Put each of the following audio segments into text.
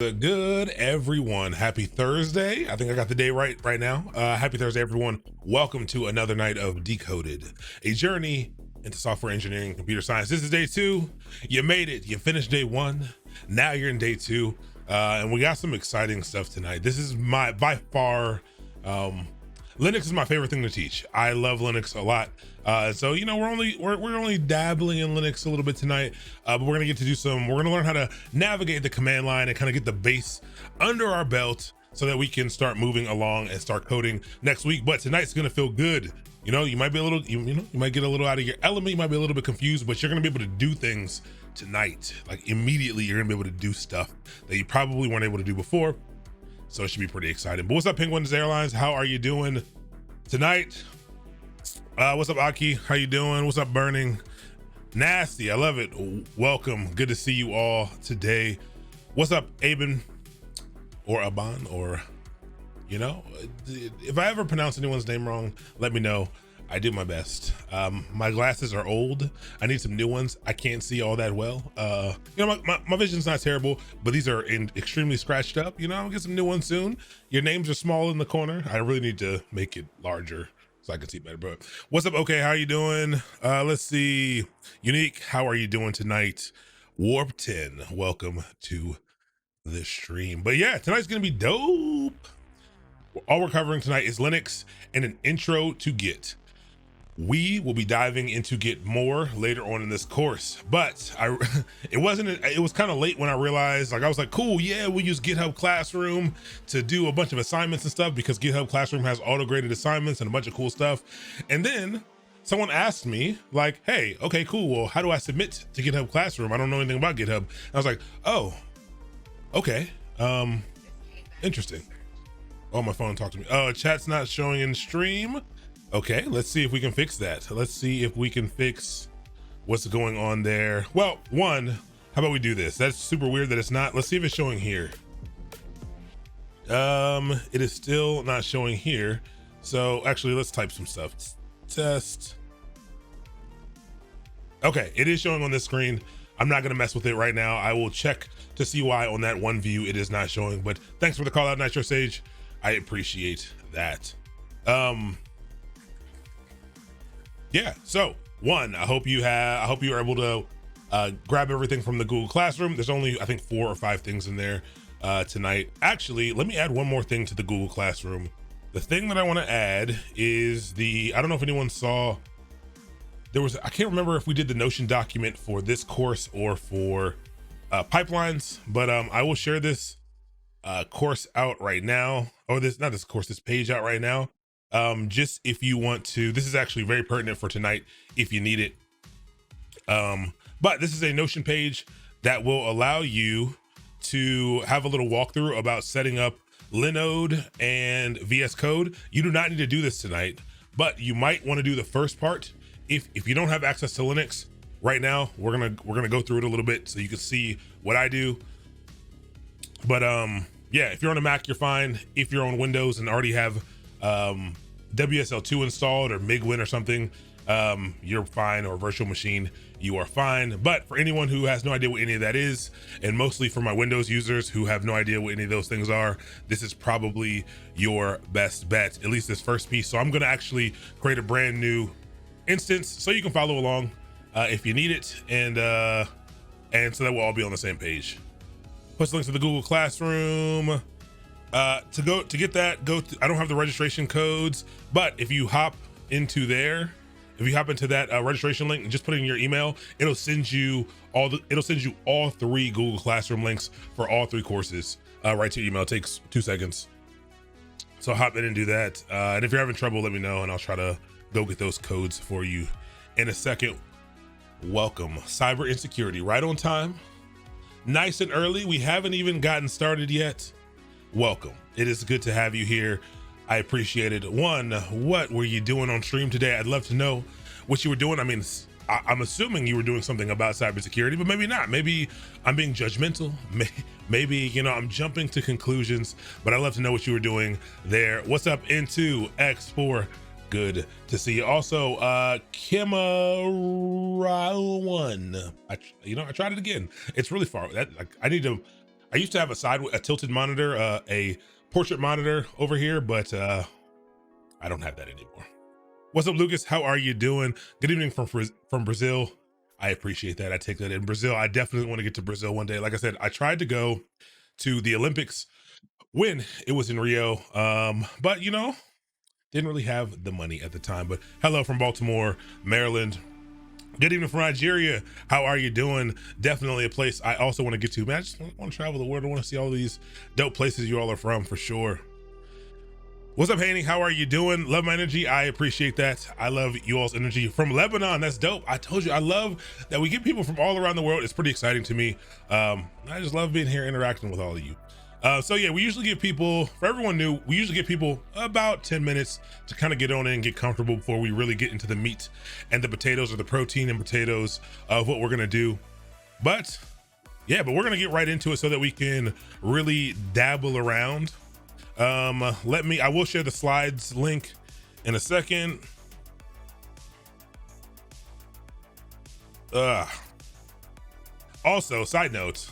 Good everyone, happy Thursday. I think I got the day right now. Happy Thursday everyone. Welcome to another night of Decoded, a journey into software engineering and computer science. This is day 2. You made it. You finished day 1. Now you're in day 2, and we got some exciting stuff tonight. This is by far Linux is my favorite thing to teach. I love Linux a lot. So you know, we're only dabbling in Linux a little bit tonight, but we're gonna get to do we're gonna learn how to navigate the command line and kind of get the base under our belt so that we can start moving along and start coding next week. But tonight's gonna feel good. You know, you might be a little, you might get a little out of your element, you might be a little bit confused, but you're gonna be able to do things tonight. Like immediately, you're gonna be able to do stuff that you probably weren't able to do before. So it should be pretty exciting. But what's up, Penguins Airlines? How are you doing tonight? What's up, Aki? How you doing? What's up, Burning? Nasty, I love it. Welcome. Good to see you all today. What's up, Aben or Aban, or, you know, if I ever pronounce anyone's name wrong, let me know. I do my best. My glasses are old. I need some new ones. I can't see all that well. You know, my vision's not terrible, but these are extremely scratched up. You know, I'll get some new ones soon. Your names are small in the corner. I really need to make it larger so I can see better. But what's up? Okay, how you doing? Let's see. Unique, how are you doing tonight? Warp 10, welcome to the stream. But yeah, tonight's gonna be dope. All we're covering tonight is Linux and an intro to Git. We will be diving into Git more later on in this course, but it was kind of late when I realized, like, I was like, cool, yeah, we use GitHub Classroom to do a bunch of assignments and stuff because GitHub Classroom has auto-graded assignments and a bunch of cool stuff. And then someone asked me, like, hey, okay, cool, well, how do I submit to GitHub Classroom? I don't know anything about GitHub. And I was like, oh, okay, interesting. Oh, my phone talked to me. Oh, chat's not showing in stream. Okay, let's see if we can fix that. Let's see if we can fix what's going on there. Well, one, how about we do this? That's super weird that it's not. Let's see if it's showing here. It is still not showing here. So actually, let's type some stuff. Test. Okay, it is showing on this screen. I'm not gonna mess with it right now. I will check to see why on that one view it is not showing, but thanks for the call out, Nitro Sage. I appreciate that. Yeah, so one, I hope you were able to grab everything from the Google Classroom. There's only, I think, 4 or 5 things in there tonight. Actually, let me add one more thing to the Google Classroom. The thing that I want to add is I don't know if anyone saw, I can't remember if we did the Notion document for this course or for pipelines, but I will share this course out right now, or this page out right now. Just if you want to, this is actually very pertinent for tonight if you need it. But this is a Notion page that will allow you to have a little walkthrough about setting up Linode and VS Code. You do not need to do this tonight, but you might want to do the first part. If you don't have access to Linux right now, we're gonna go through it a little bit so you can see what I do. But yeah, if you're on a Mac, you're fine. If you're on Windows and already have WSL2 installed or MIGWin or something, you're fine, or virtual machine, you are fine. But for anyone who has no idea what any of that is, and mostly for my Windows users who have no idea what any of those things are, this is probably your best bet, at least this first piece. So I'm gonna actually create a brand new instance so you can follow along if you need it, and so that we'll all be on the same page. Post links to the Google Classroom. To get that, I don't have the registration codes, but if you hop into there, that registration link and just put in your email, it'll send you all 3 Google Classroom links for all 3 courses right to your email. It takes 2 seconds. So hop in and do that. And if you're having trouble, let me know and I'll try to go get those codes for you in a second. Welcome. Cyber insecurity, right on time. Nice and early. We haven't even gotten started yet. Welcome. It is good to have you here. I appreciate it. One, what were you doing on stream today? I'd love to know what you were doing. I mean, I'm assuming you were doing something about cybersecurity, but maybe not. Maybe I'm being judgmental. Maybe, you know, I'm jumping to conclusions, but I'd love to know what you were doing there. What's up, Into X4? Good to see you. Also, Kimara1. I tried it again. It's really far. I need to I used to have a tilted monitor, a portrait monitor over here, but I don't have that anymore. What's up, Lucas? How are you doing? Good evening from Brazil. I appreciate that. I take that in Brazil. I definitely want to get to Brazil one day. Like I said, I tried to go to the Olympics when it was in Rio, but you know, didn't really have the money at the time. But hello from Baltimore, Maryland. Good evening from Nigeria. How are you doing? Definitely a place I also want to get to. Man, I just want to travel the world. I want to see all these dope places you all are from for sure. What's up, Haney? How are you doing? Love my energy. I appreciate that. I love you all's energy from Lebanon. That's dope. I told you, I love that we get people from all around the world. It's pretty exciting to me. I just love being here interacting with all of you. So yeah, we usually give people, for everyone new, we usually give people about 10 minutes to kind of get on in and get comfortable before we really get into the meat and the potatoes, or the protein and potatoes of what we're gonna do. But yeah, but we're gonna get right into it so that we can really dabble around. I will share the slides link in a second. Also, side note,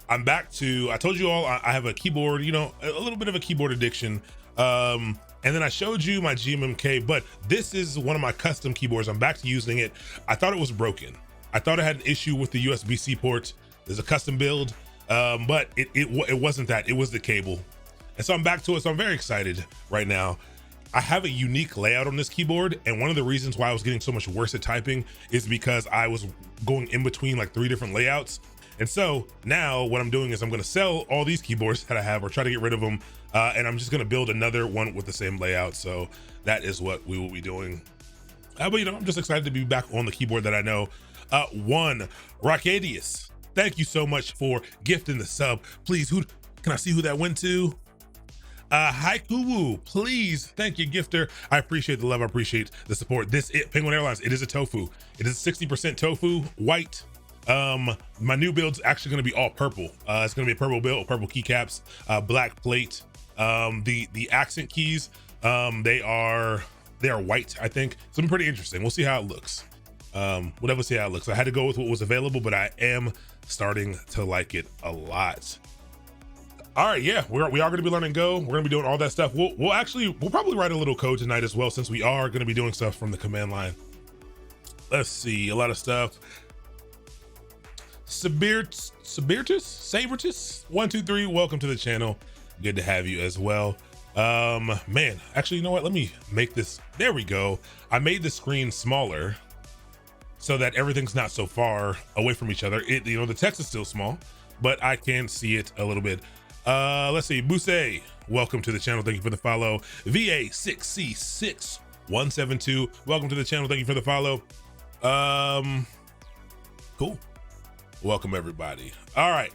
I'm back to, I told you all I have a keyboard, you know, a little bit of a keyboard addiction. And then I showed you my GMMK, but this is one of my custom keyboards. I'm back to using it. I thought it was broken. I thought it had an issue with the USB-C port. There's a custom build, but it wasn't that, it was the cable. And so I'm back to it. So I'm very excited right now. I have a unique layout on this keyboard. And one of the reasons why I was getting so much worse at typing is because I was going in between like 3 different layouts. And so now what I'm doing is I'm gonna sell all these keyboards that I have, or try to get rid of them. And I'm just gonna build another one with the same layout. So that is what we will be doing. But you know, I'm just excited to be back on the keyboard that I know. One, Rockadius, thank you so much for gifting the sub. Please, who can I see who that went to? Haikuwu, please, thank you, gifter. I appreciate the love, I appreciate the support. Penguin Airlines, it is a tofu. It is 60% tofu, white. My new build's actually gonna be all purple. It's gonna be a purple build, purple keycaps, black plate. The accent keys, they are white, I think. So it's pretty interesting. We'll see how it looks. We'll see how it looks. I had to go with what was available, but I am starting to like it a lot. All right, yeah, we are going to be learning Go. We're going to be doing all that stuff. We'll probably write a little code tonight as well, since we are going to be doing stuff from the command line. Let's see, a lot of stuff. Sabirtus, 123, welcome to the channel. Good to have you as well. Man, actually, you know what? Let me make this, there we go. I made the screen smaller so that everything's not so far away from each other. You know, the text is still small, but I can see it a little bit. Let's see, Buse, welcome to the channel. Thank you for the follow. VA6C6172, welcome to the channel. Thank you for the follow. Cool. Welcome everybody. All right,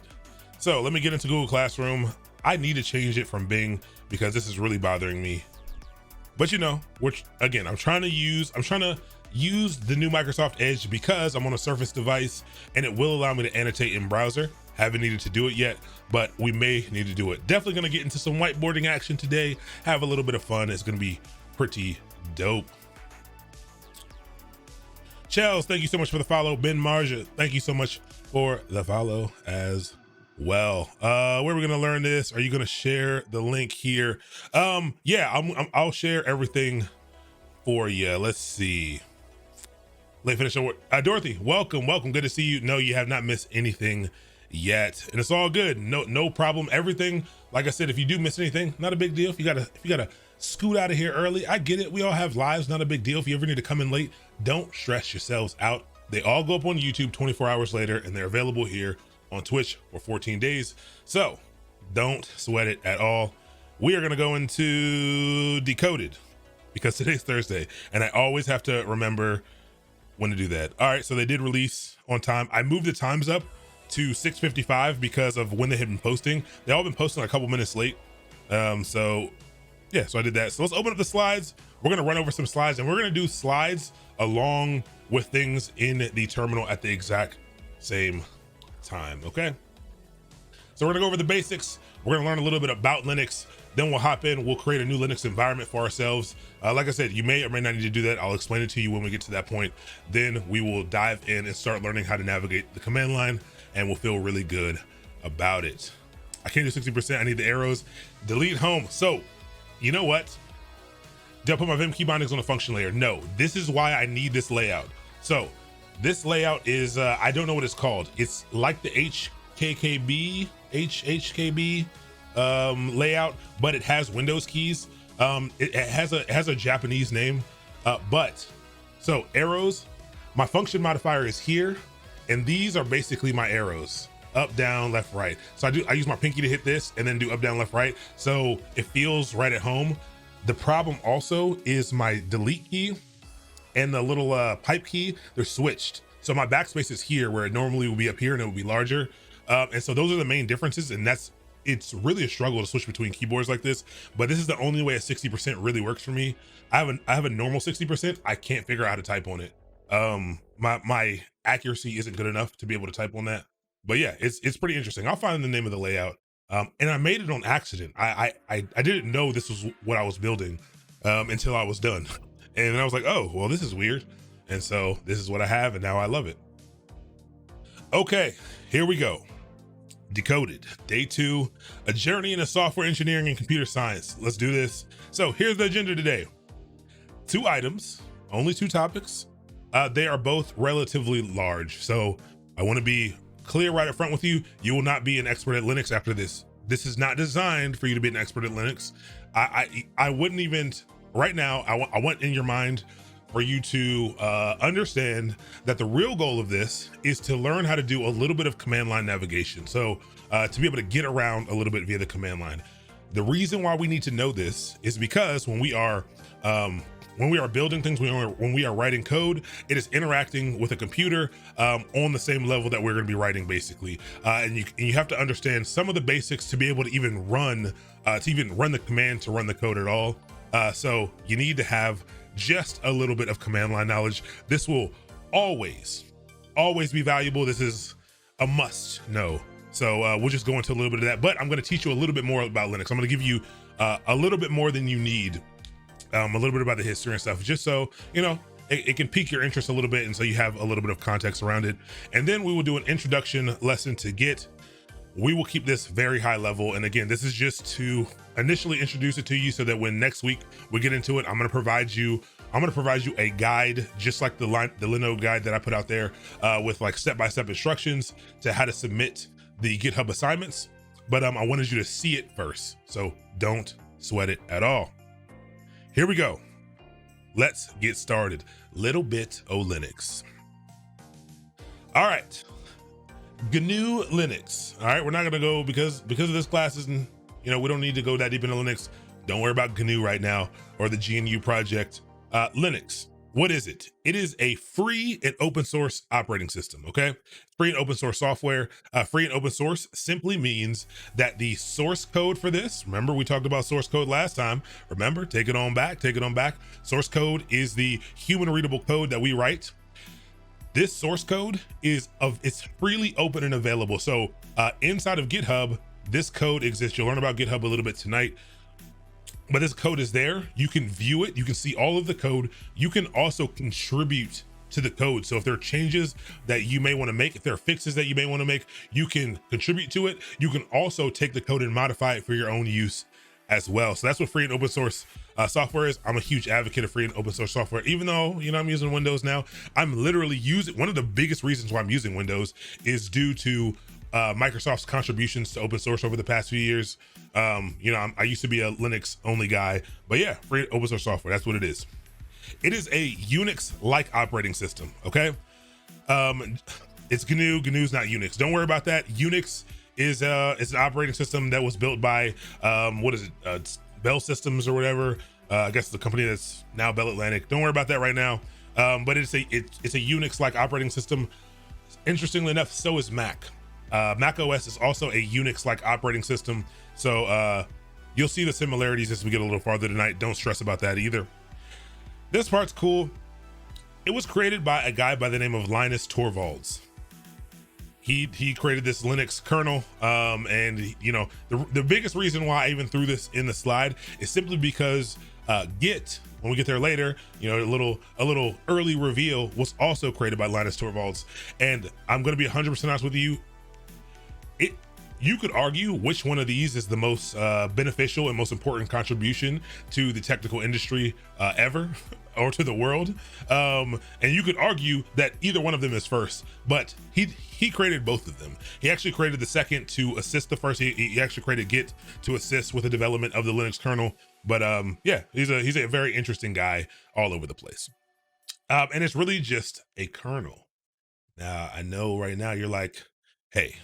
so let me get into Google Classroom. I need to change it from Bing because this is really bothering me. But you know, again, I'm trying to use the new Microsoft Edge because I'm on a Surface device and it will allow me to annotate in browser. Haven't needed to do it yet, but we may need to do it. Definitely gonna get into some whiteboarding action today, have a little bit of fun. It's gonna be pretty dope. Chels, thank you so much for the follow. Ben Marja, thank you so much for the follow as well. Where are we gonna learn this? Are you gonna share the link here? Yeah, I'll share everything for you. Let's see. Late finish. Dorothy, welcome. Good to see you. No, you have not missed anything yet, and it's all good. No problem. Everything, like I said, if you do miss anything, not a big deal. If you gotta scoot out of here early, I get it. We all have lives, not a big deal. If you ever need to come in late, don't stress yourselves out. They all go up on YouTube 24 hours later, and they're available here on Twitch for 14 days. So don't sweat it at all. We are gonna go into deCoded because today's Thursday, and I always have to remember when to do that. All right, so they did release on time. I moved the times up to 6:55 because of when they had been posting. They all been posting like a couple minutes late. So yeah, so I did that. So let's open up the slides. We're gonna run over some slides, and we're gonna do slides along with things in the terminal at the exact same time, okay? So we're gonna go over the basics. We're gonna learn a little bit about Linux. Then we'll hop in, we'll create a new Linux environment for ourselves. Like I said, you may or may not need to do that. I'll explain it to you when we get to that point. Then we will dive in and start learning how to navigate the command line, and we'll feel really good about it. I can't do 60%. I need the arrows. Delete home. So, you know what? Do I put my Vim key bindings on the function layer? No. This is why I need this layout. So, this layout is, I don't know what it's called. It's like the HKKB layout, but it has Windows keys. It has a Japanese name, so arrows, my function modifier is here, and these are basically my arrows: up, down, left, right. So I use my pinky to hit this and then do up, down, left, right. So it feels right at home. The problem also is my delete key and the little pipe key, they're switched. So my backspace is here where it normally would be up here and it would be larger. And so those are the main differences, and it's really a struggle to switch between keyboards like this, but this is the only way a 60% really works for me. I have a normal 60%. I can't figure out how to type on it. My accuracy isn't good enough to be able to type on that. But yeah, it's pretty interesting. I'll find the name of the layout. And I made it on accident. I didn't know this was what I was building until I was done. And then I was like, oh, well, this is weird. And so this is what I have, and now I love it. Okay, here we go. deCoded, day 2, a journey into software engineering and computer science. Let's do this. So here's the agenda today. 2 items, only 2 topics. They are both relatively large. So I want to be clear right up front with you. You will not be an expert at Linux after this. This is not designed for you to be an expert at Linux. I wouldn't even, right now, I want in your mind for you to understand that the real goal of this is to learn how to do a little bit of command line navigation. So to be able to get around a little bit via the command line. The reason why we need to know this is because when we are building things, when we are writing code, it is interacting with a computer on the same level that we're going to be writing, basically. And you have to understand some of the basics to be able to even run the command to run the code at all. So you need to have just a little bit of command line knowledge. This will always be valuable. This is a must know. So we'll just go into a little bit of that, but I'm going to teach you a little bit more about Linux. I'm going to give you a little bit more than you need, a little bit about the history and stuff, just so, you know, it can pique your interest a little bit. And so you have a little bit of context around it. And then we will do an introduction lesson to Git. We will keep this very high level. And again, this is just to initially introduce it to you so that when next week we get into it, I'm going to provide you a guide, just like the Linode guide that I put out there, with like step-by-step instructions to how to submit the GitHub assignments. But I wanted you to see it first, so don't sweat it at all. Here we go. Let's get started. Little bit of Linux. All right. GNU Linux. All right, we're not gonna go because of this class isn't, you know, we don't need to go that deep into Linux. Don't worry about GNU right now or the GNU project. Linux, what is it? It is a free and open source operating system, okay? Free and open source software. Free and open source simply means that the source code for this, remember we talked about source code last time, remember, take it on back. Source code is the human readable code that we write. This source code it's freely open and available. So inside of GitHub, this code exists. You'll learn about GitHub a little bit tonight, but this code is there. You can view it. You can see all of the code. You can also contribute to the code. So if there are changes that you may want to make, if there are fixes that you may want to make, you can contribute to it. You can also take the code and modify it for your own use as well. So that's what free and open source software is. I'm a huge advocate of free and open source software, even though, you know, I'm using Windows now. I'm literally using, one of the biggest reasons why I'm using Windows is due to Microsoft's contributions to open source over the past few years. You know, I used to be a Linux only guy, but yeah, free open source software, that's what it is. It is a Unix-like operating system, okay? It's GNU. GNU's not Unix. Don't worry about that. Unix is an operating system that was built by Bell Systems or whatever. I guess the company that's now Bell Atlantic. Don't worry about that right now. But it's a Unix-like operating system. Interestingly enough, so is Mac. Mac OS is also a Unix-like operating system. So you'll see the similarities as we get a little farther tonight. Don't stress about that either. This part's cool. It was created by a guy by the name of Linus Torvalds. He created this Linux kernel, and you know, the biggest reason why I even threw this in the slide is simply because Git, when we get there later, you know, a little early reveal, was also created by Linus Torvalds. And I'm going to be 100% honest with you, you could argue which one of these is the most beneficial and most important contribution to the technical industry ever or to the world. And you could argue that either one of them is first, but he created both of them. He actually created the second to assist the first. He actually created Git to assist with the development of the Linux kernel. But yeah, he's a very interesting guy all over the place. And it's really just a kernel. Now, I know right now you're like, hey,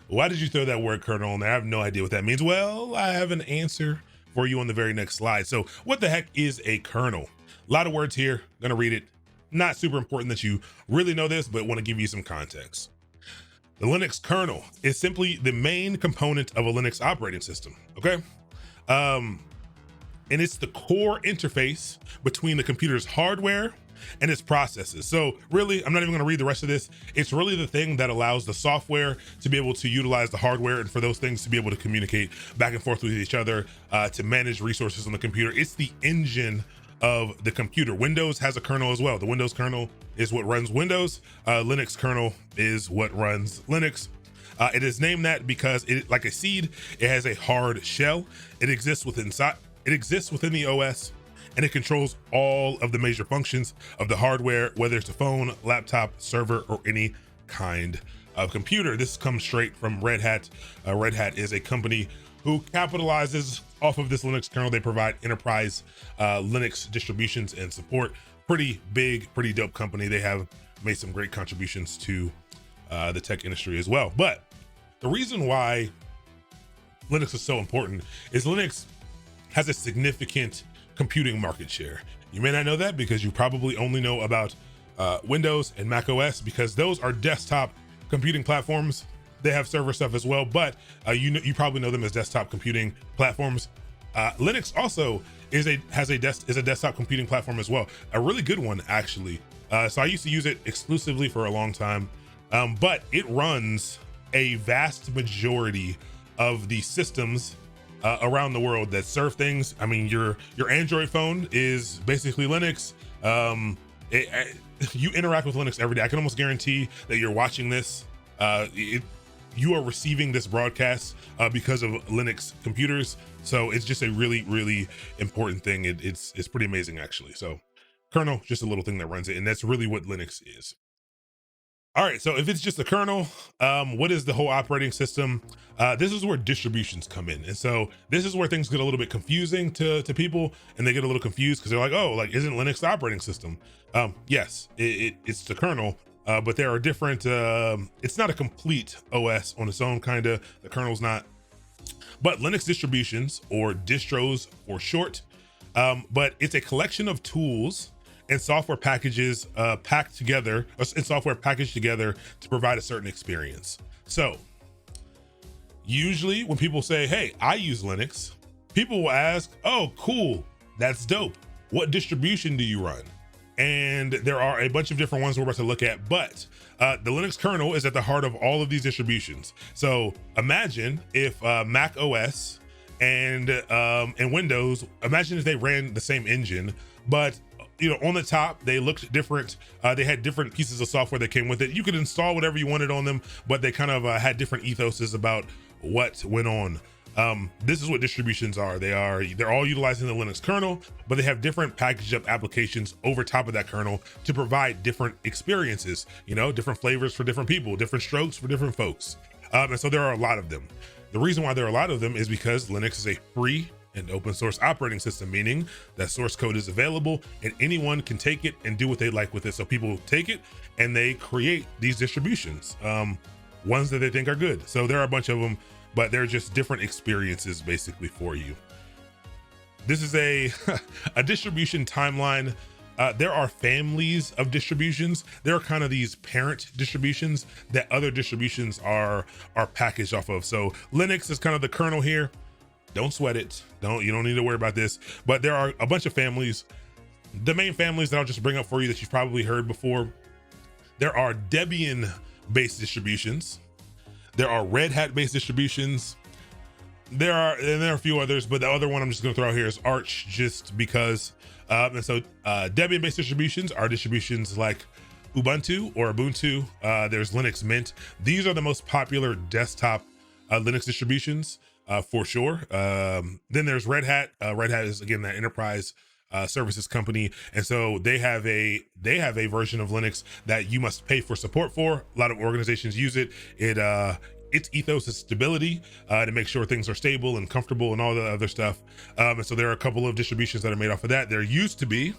why did you throw that word kernel in there? I have no idea what that means. Well, I have an answer for you on the very next slide. So what the heck is a kernel? A lot of words here, gonna read it. Not super important that you really know this, but want to give you some context. The Linux kernel is simply the main component of a Linux operating system, okay? And it's the core interface between the computer's hardware and its processes. So really, I'm not even gonna read the rest of this. It's really the thing that allows the software to be able to utilize the hardware and for those things to be able to communicate back and forth with each other, to manage resources on the computer. It's the engine of the computer. Windows has a kernel as well. The Windows kernel is what runs Windows. Linux kernel is what runs Linux. It is named that because it, like a seed, it has a hard shell. It exists within the OS, and it controls all of the major functions of the hardware, whether it's a phone, laptop, server, or any kind of computer. This comes straight from Red Hat. Red Hat is a company who capitalizes off of this Linux kernel. They provide enterprise Linux distributions and support. Pretty big, pretty dope company. They have made some great contributions to the tech industry as well. But the reason why Linux is so important is Linux has a significant computing market share. You may not know that because you probably only know about Windows and Mac OS because those are desktop computing platforms. They have server stuff as well, but you probably know them as desktop computing platforms. Linux also is a desktop computing platform as well. A really good one, actually. So I used to use it exclusively for a long time, but it runs a vast majority of the systems around the world that serve things. I mean, your Android phone is basically Linux. You interact with Linux every day. I can almost guarantee that you're watching this. You are receiving this broadcast because of Linux computers. So it's just a really, really important thing. It's pretty amazing, actually. So kernel, just a little thing that runs it. And that's really what Linux is. All right, so if it's just a kernel, what is the whole operating system? This is where distributions come in. And so this is where things get a little bit confusing to people, and they get a little confused because they're like, oh, like, isn't Linux the operating system? Yes, it's the kernel, but there are different, it's not a complete OS on its own, kind of, the kernel's not. But Linux distributions, or distros for short, but it's a collection of tools and software packages packaged together to provide a certain experience. So usually when people say, hey, I use Linux, people will ask, oh, cool, that's dope. What distribution do you run? And there are a bunch of different ones we're about to look at, but the Linux kernel is at the heart of all of these distributions. So imagine if Mac OS and Windows, imagine if they ran the same engine, but on the top, they looked different. They had different pieces of software that came with it. You could install whatever you wanted on them, but they kind of had different ethoses about what went on. This is what distributions are. They're all utilizing the Linux kernel, but they have different packaged up applications over top of that kernel to provide different experiences, different flavors for different people, different strokes for different folks. And so there are a lot of them. The reason why there are a lot of them is because Linux is a free and open source operating system, meaning that source code is available and anyone can take it and do what they like with it. So people take it and they create these distributions, ones that they think are good. So there are a bunch of them, but they're just different experiences basically for you. This is a distribution timeline. There are families of distributions. There are kind of these parent distributions that other distributions are packaged off of. So Linux is kind of the kernel here. Don't sweat it. You don't need to worry about this, but there are a bunch of families. The main families that I'll just bring up for you that you've probably heard before. There are Debian based distributions. There are Red Hat based distributions. There are a few others, but the other one I'm just going to throw out here is Arch, just because. And so Debian based distributions are distributions like Ubuntu or Ubuntu. There's Linux Mint. These are the most popular desktop Linux distributions for sure. Then there's Red Hat. Red Hat is again that enterprise services company, and so they have a version of Linux that you must pay for support for. A lot of organizations use it. Its ethos is stability to make sure things are stable and comfortable and all the other stuff. And so there are a couple of distributions that are made off of that. There used to be,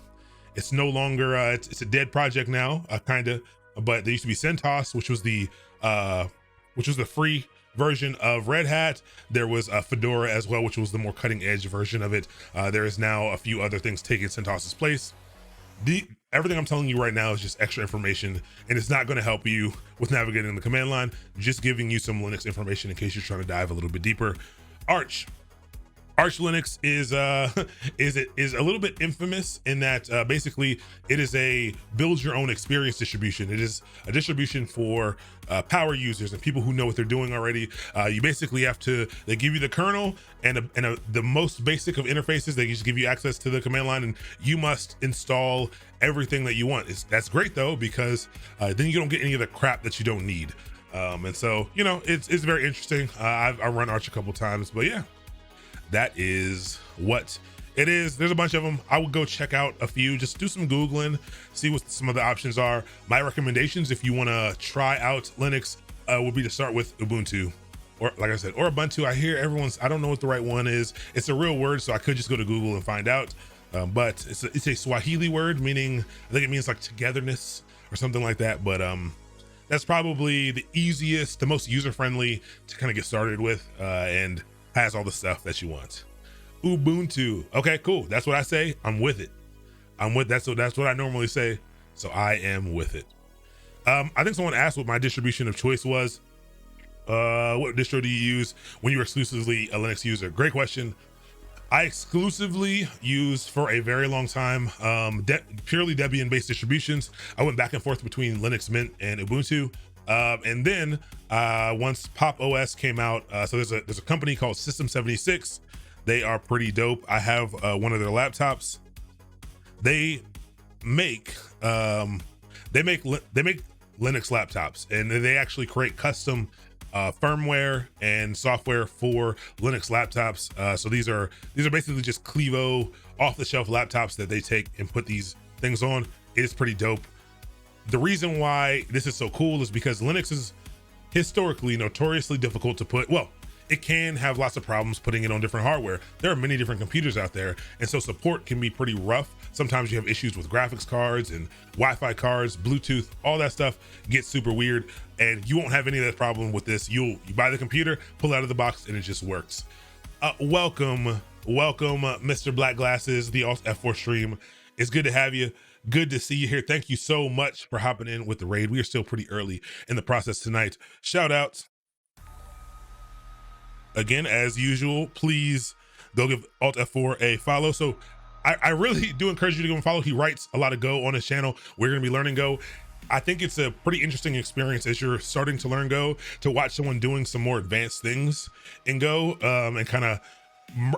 it's no longer, it's a dead project now, kind of, but there used to be CentOS, which was the free version of Red Hat. There was Fedora as well, which was the more cutting edge version of it. There is now a few other things taking CentOS's place. Everything I'm telling you right now is just extra information, and it's not going to help you with navigating the command line. Just giving you some Linux information in case you're trying to dive a little bit deeper. Arch Linux is a little bit infamous in that basically it is a build your own experience distribution. It is a distribution for power users and people who know what they're doing already. You basically they give you the kernel and the most basic of interfaces. They just give you access to the command line, and you must install everything that you want. That's great though, because then you don't get any of the crap that you don't need. And so, you know, it's very interesting. I run Arch a couple times, but yeah. That is what it is. There's a bunch of them. I would go check out a few, just do some Googling, see what some of the options are. My recommendations, if you want to try out Linux, would be to start with Ubuntu, or like I said, or Ubuntu. I hear I don't know what the right one is. It's a real word, so I could just go to Google and find out. But it's a Swahili word, meaning, I think it means like togetherness or something like that. But that's probably the easiest, the most user-friendly to kind of get started with, and has all the stuff that you want. Ubuntu. Okay, cool. That's what I say. I'm with it. That's what I normally say. So I am with it. I think someone asked what my distribution of choice was. What distro do you use when you're exclusively a Linux user? Great question. I exclusively used for a very long time purely Debian-based distributions. I went back and forth between Linux Mint and Ubuntu. And then once Pop OS came out, so there's a company called System 76. They are pretty dope. I have one of their laptops. They make Linux laptops, and they actually create custom firmware and software for Linux laptops. So these are basically just Clevo off-the-shelf laptops that they take and put these things on. It is pretty dope. The reason why this is so cool is because Linux is historically notoriously difficult to put. Well, it can have lots of problems putting it on different hardware. There are many different computers out there, and so support can be pretty rough. Sometimes you have issues with graphics cards and Wi-Fi cards, Bluetooth, all that stuff gets super weird, and you won't have any of that problem with this. You buy the computer, pull it out of the box, and it just works. Welcome, Mr. Black Glasses, the Alt F4 stream. It's good to have you. Good to see you here. Thank you so much for hopping in with the raid. We are still pretty early in the process tonight. Shout outs. Again, as usual, please go give Alt F4 a follow. So I really do encourage you to go and follow. He writes a lot of Go on his channel. We're going to be learning Go. I think it's a pretty interesting experience as you're starting to learn Go to watch someone doing some more advanced things in Go, and kind of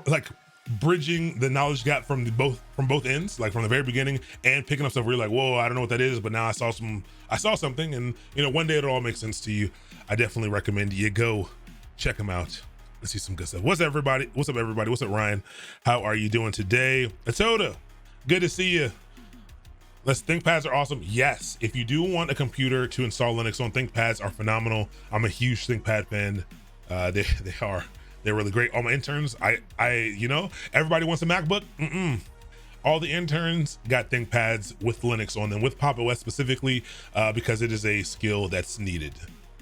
like bridging the knowledge gap from both ends, like from the very beginning, and picking up stuff where you're like, whoa, I don't know what that is, but now I saw something, and you know, one day it'll all make sense to you. I definitely recommend you go check them out. Let's see some good stuff. What's up, everybody? What's up, Ryan? How are you doing today? Atoda, good to see you. ThinkPads are awesome. Yes, if you do want a computer to install Linux on, ThinkPads are phenomenal. I'm a huge ThinkPad fan. They're really great. All my interns, everybody wants a MacBook. All the interns got ThinkPads with Linux on them, with Pop OS specifically, because it is a skill that's needed.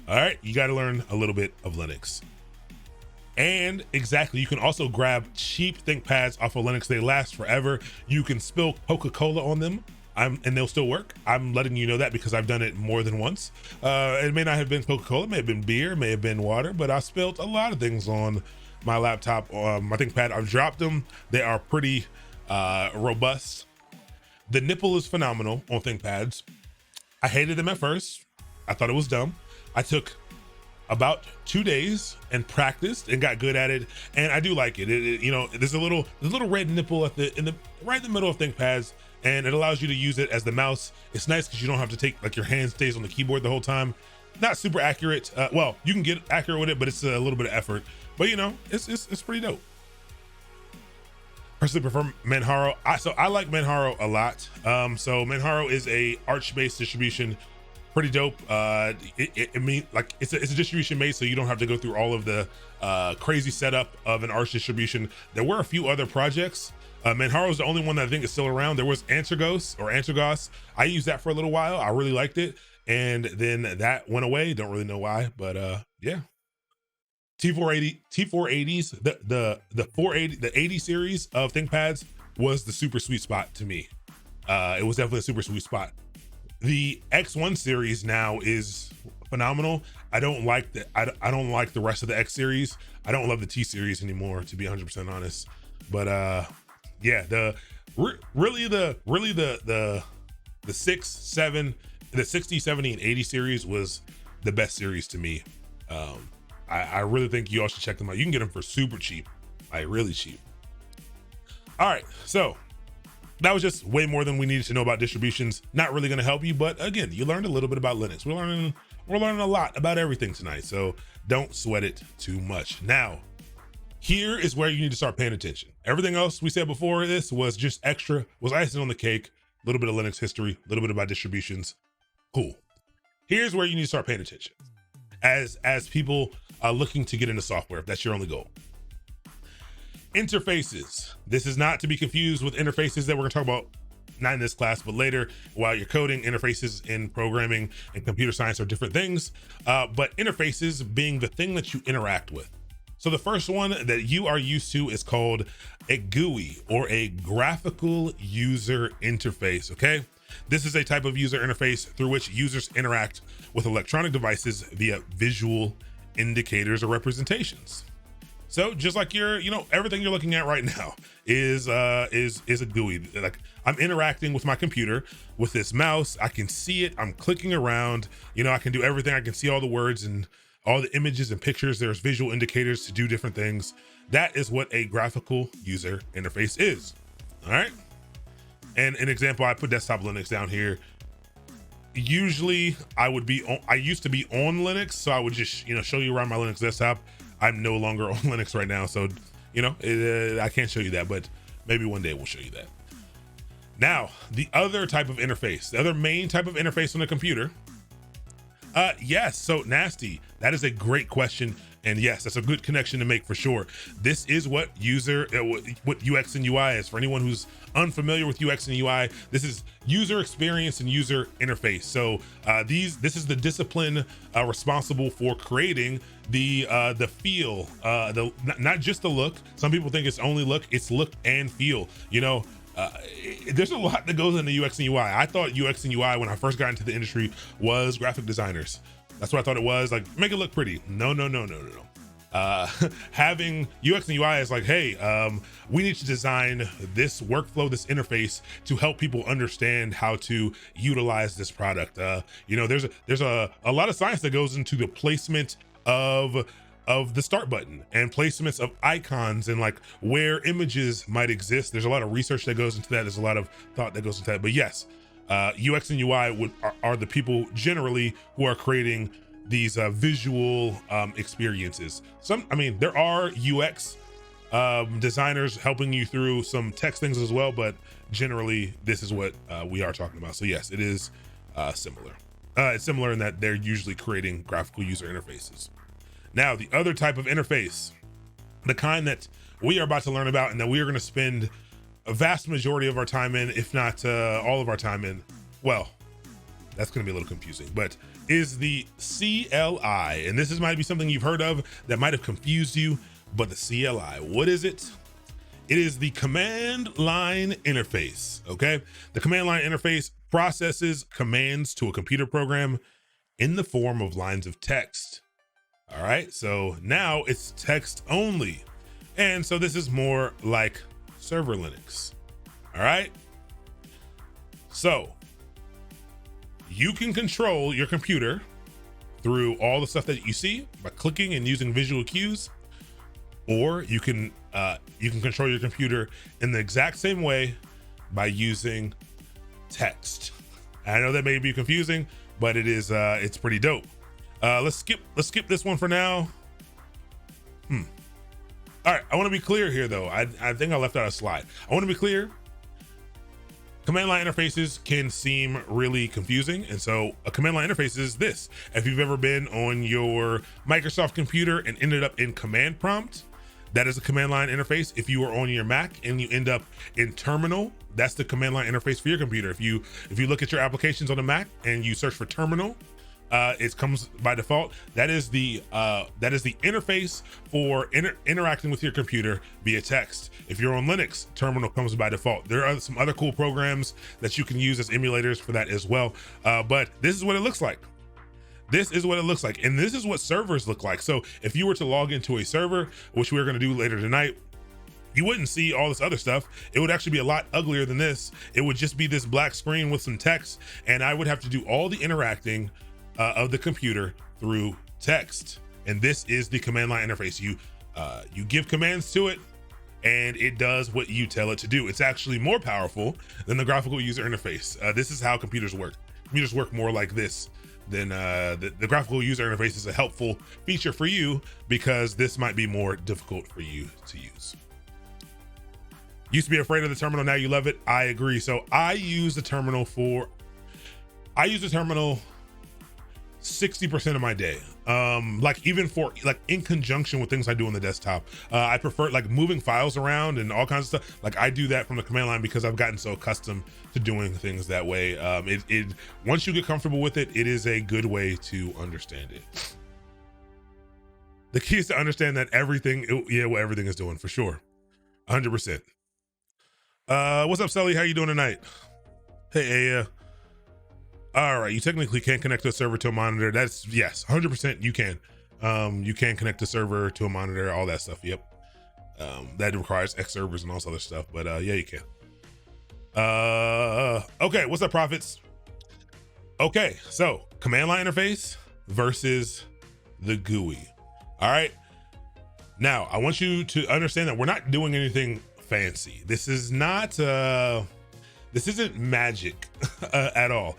All right, you got to learn a little bit of Linux. And exactly, you can also grab cheap ThinkPads off of Linux. They last forever. You can spill Coca-Cola on them, and they'll still work. I'm letting you know that because I've done it more than once. It may not have been Coca-Cola, it may have been beer, it may have been water, but I spilled a lot of things on my laptop. My ThinkPad, I've dropped them. They are pretty robust. The nipple is phenomenal on ThinkPads. I hated them at first. I thought it was dumb. I took about 2 days and practiced and got good at it, and I do like it. There's a little red nipple right in the middle of ThinkPads, and it allows you to use it as the mouse. It's nice because you don't have to take, like, your hand stays on the keyboard the whole time. not super accurate. Well, you can get accurate with it, but it's a little bit of effort. But you know, it's pretty dope. Personally prefer Manjaro. So I like Manjaro a lot. So Manjaro is a Arch-based distribution, pretty dope. It's a distribution made so you don't have to go through all of the crazy setup of an Arch distribution. There were a few other projects. Manjaro is the only one that I think is still around. There was Antergos. I used that for a little while. I really liked it, and then that went away. Don't really know why, but yeah. T480s, the 480, the 80 series of ThinkPads was the super sweet spot to me. It was definitely a super sweet spot. The X1 series now is phenomenal. I don't like I don't like the rest of the X series. I don't love the T series anymore, to be 100% honest. But yeah, the 6, 7, the 60, 70, and 80 series was the best series to me. I really think you all should check them out. You can get them for super cheap, like really cheap. All right, so that was just way more than we needed to know about distributions. Not really gonna help you, but again, you learned a little bit about Linux. We're learning a lot about everything tonight, so don't sweat it too much. Now, here is where you need to start paying attention. Everything else we said before this was just extra, was icing on the cake, a little bit of Linux history, a little bit about distributions. Cool. Here's where you need to start paying attention. As people looking to get into software, if that's your only goal. Interfaces. This is not to be confused with interfaces that we're gonna talk about, not in this class, but later while you're coding. Interfaces in programming and computer science are different things, but interfaces being the thing that you interact with. So the first one that you are used to is called a GUI, or a graphical user interface, okay? This is a type of user interface through which users interact with electronic devices via visual indicators or representations. So just like everything you're looking at right now is a GUI. Like, I'm interacting with my computer with this mouse. I can see it. I'm clicking around. I can do everything. I can see all the words and all the images and pictures. There's visual indicators to do different things. That is what a graphical user interface is. All right. And an example, I put desktop Linux down here. Usually I used to be on Linux, so I would just, show you around my Linux desktop. I'm no longer on Linux right now, so, I can't show you that, but maybe one day we'll show you that. Now, the other type of interface, the other main type of interface on a computer. Yes, so Nasty, that is a great question. And yes, that's a good connection to make for sure. This is what what UX and UI is. For anyone who's unfamiliar with UX and UI, this is user experience and user interface. So this is the discipline responsible for creating the feel, not just the look. Some people think it's only look, it's look and feel. There's a lot that goes into UX and UI. I thought UX and UI when I first got into the industry was graphic designers. That's what I thought it was, like, make it look pretty. No. Having UX and UI is like, hey, we need to design this workflow, this interface to help people understand how to utilize this product. There's a lot of science that goes into the placement of the start button and placements of icons and like where images might exist. There's a lot of research that goes into that. There's a lot of thought that goes into that. But yes, UX and UI are the people generally who are creating these visual experiences. There are UX designers helping you through some text things as well, but generally this is what we are talking about. So yes, it is similar. It's similar in that they're usually creating graphical user interfaces. Now, the other type of interface, the kind that we are about to learn about and that we are going to spend a vast majority of our time in, if not all of our time in, well, that's going to be a little confusing, but is the CLI. And this might be something you've heard of that might have confused you, but the CLI, what is it? It is the command line interface, okay? The command line interface processes commands to a computer program in the form of lines of text. All right, so now it's text only. And so this is more like server Linux. All right. So you can control your computer through all the stuff that you see by clicking and using visual cues, or you can control your computer in the exact same way by using text. I know that may be confusing, but it's pretty dope. Let's skip this one for now. All right, I want to be clear here though. I think I left out a slide. I want to be clear. Command line interfaces can seem really confusing. And so a command line interface is this. If you've ever been on your Microsoft computer and ended up in command prompt, that is a command line interface. If you are on your Mac and you end up in terminal, that's the command line interface for your computer. If you look at your applications on the Mac and you search for terminal, it comes by default. That is the interface for interacting with your computer via text. If you're on Linux, terminal comes by default. There are some other cool programs that you can use as emulators for that as well. But this is what it looks like. This is what it looks like. And this is what servers look like. So if you were to log into a server, which we're going to do later tonight, you wouldn't see all this other stuff. It would actually be a lot uglier than this. It would just be this black screen with some text, and I would have to do all the interacting of the computer through text. And this is the command line interface. You give commands to it and it does what you tell it to do. It's actually more powerful than the graphical user interface. This is how computers work. Computers work more like this than the graphical user interface is a helpful feature for you because this might be more difficult for you to use. Used to be afraid of the terminal, now you love it. I agree. So I use the terminal 60% of my day. Like even for like in conjunction with things I do on the desktop. I prefer like moving files around and all kinds of stuff. Like I do that from the command line because I've gotten so accustomed to doing things that way. Once you get comfortable with it, it is a good way to understand it. The key is to understand that everything is doing for sure. 100%. What's up, Sully? How you doing tonight? Hey, all right, you technically can't connect a server to a monitor. That's yes, 100% you can. You can connect a server to a monitor, all that stuff. Yep. That requires X servers and all this other stuff, but yeah, you can. Okay, what's up, Prophets? Okay, so command line interface versus the GUI. All right. Now, I want you to understand that we're not doing anything fancy. This is not this isn't magic at all.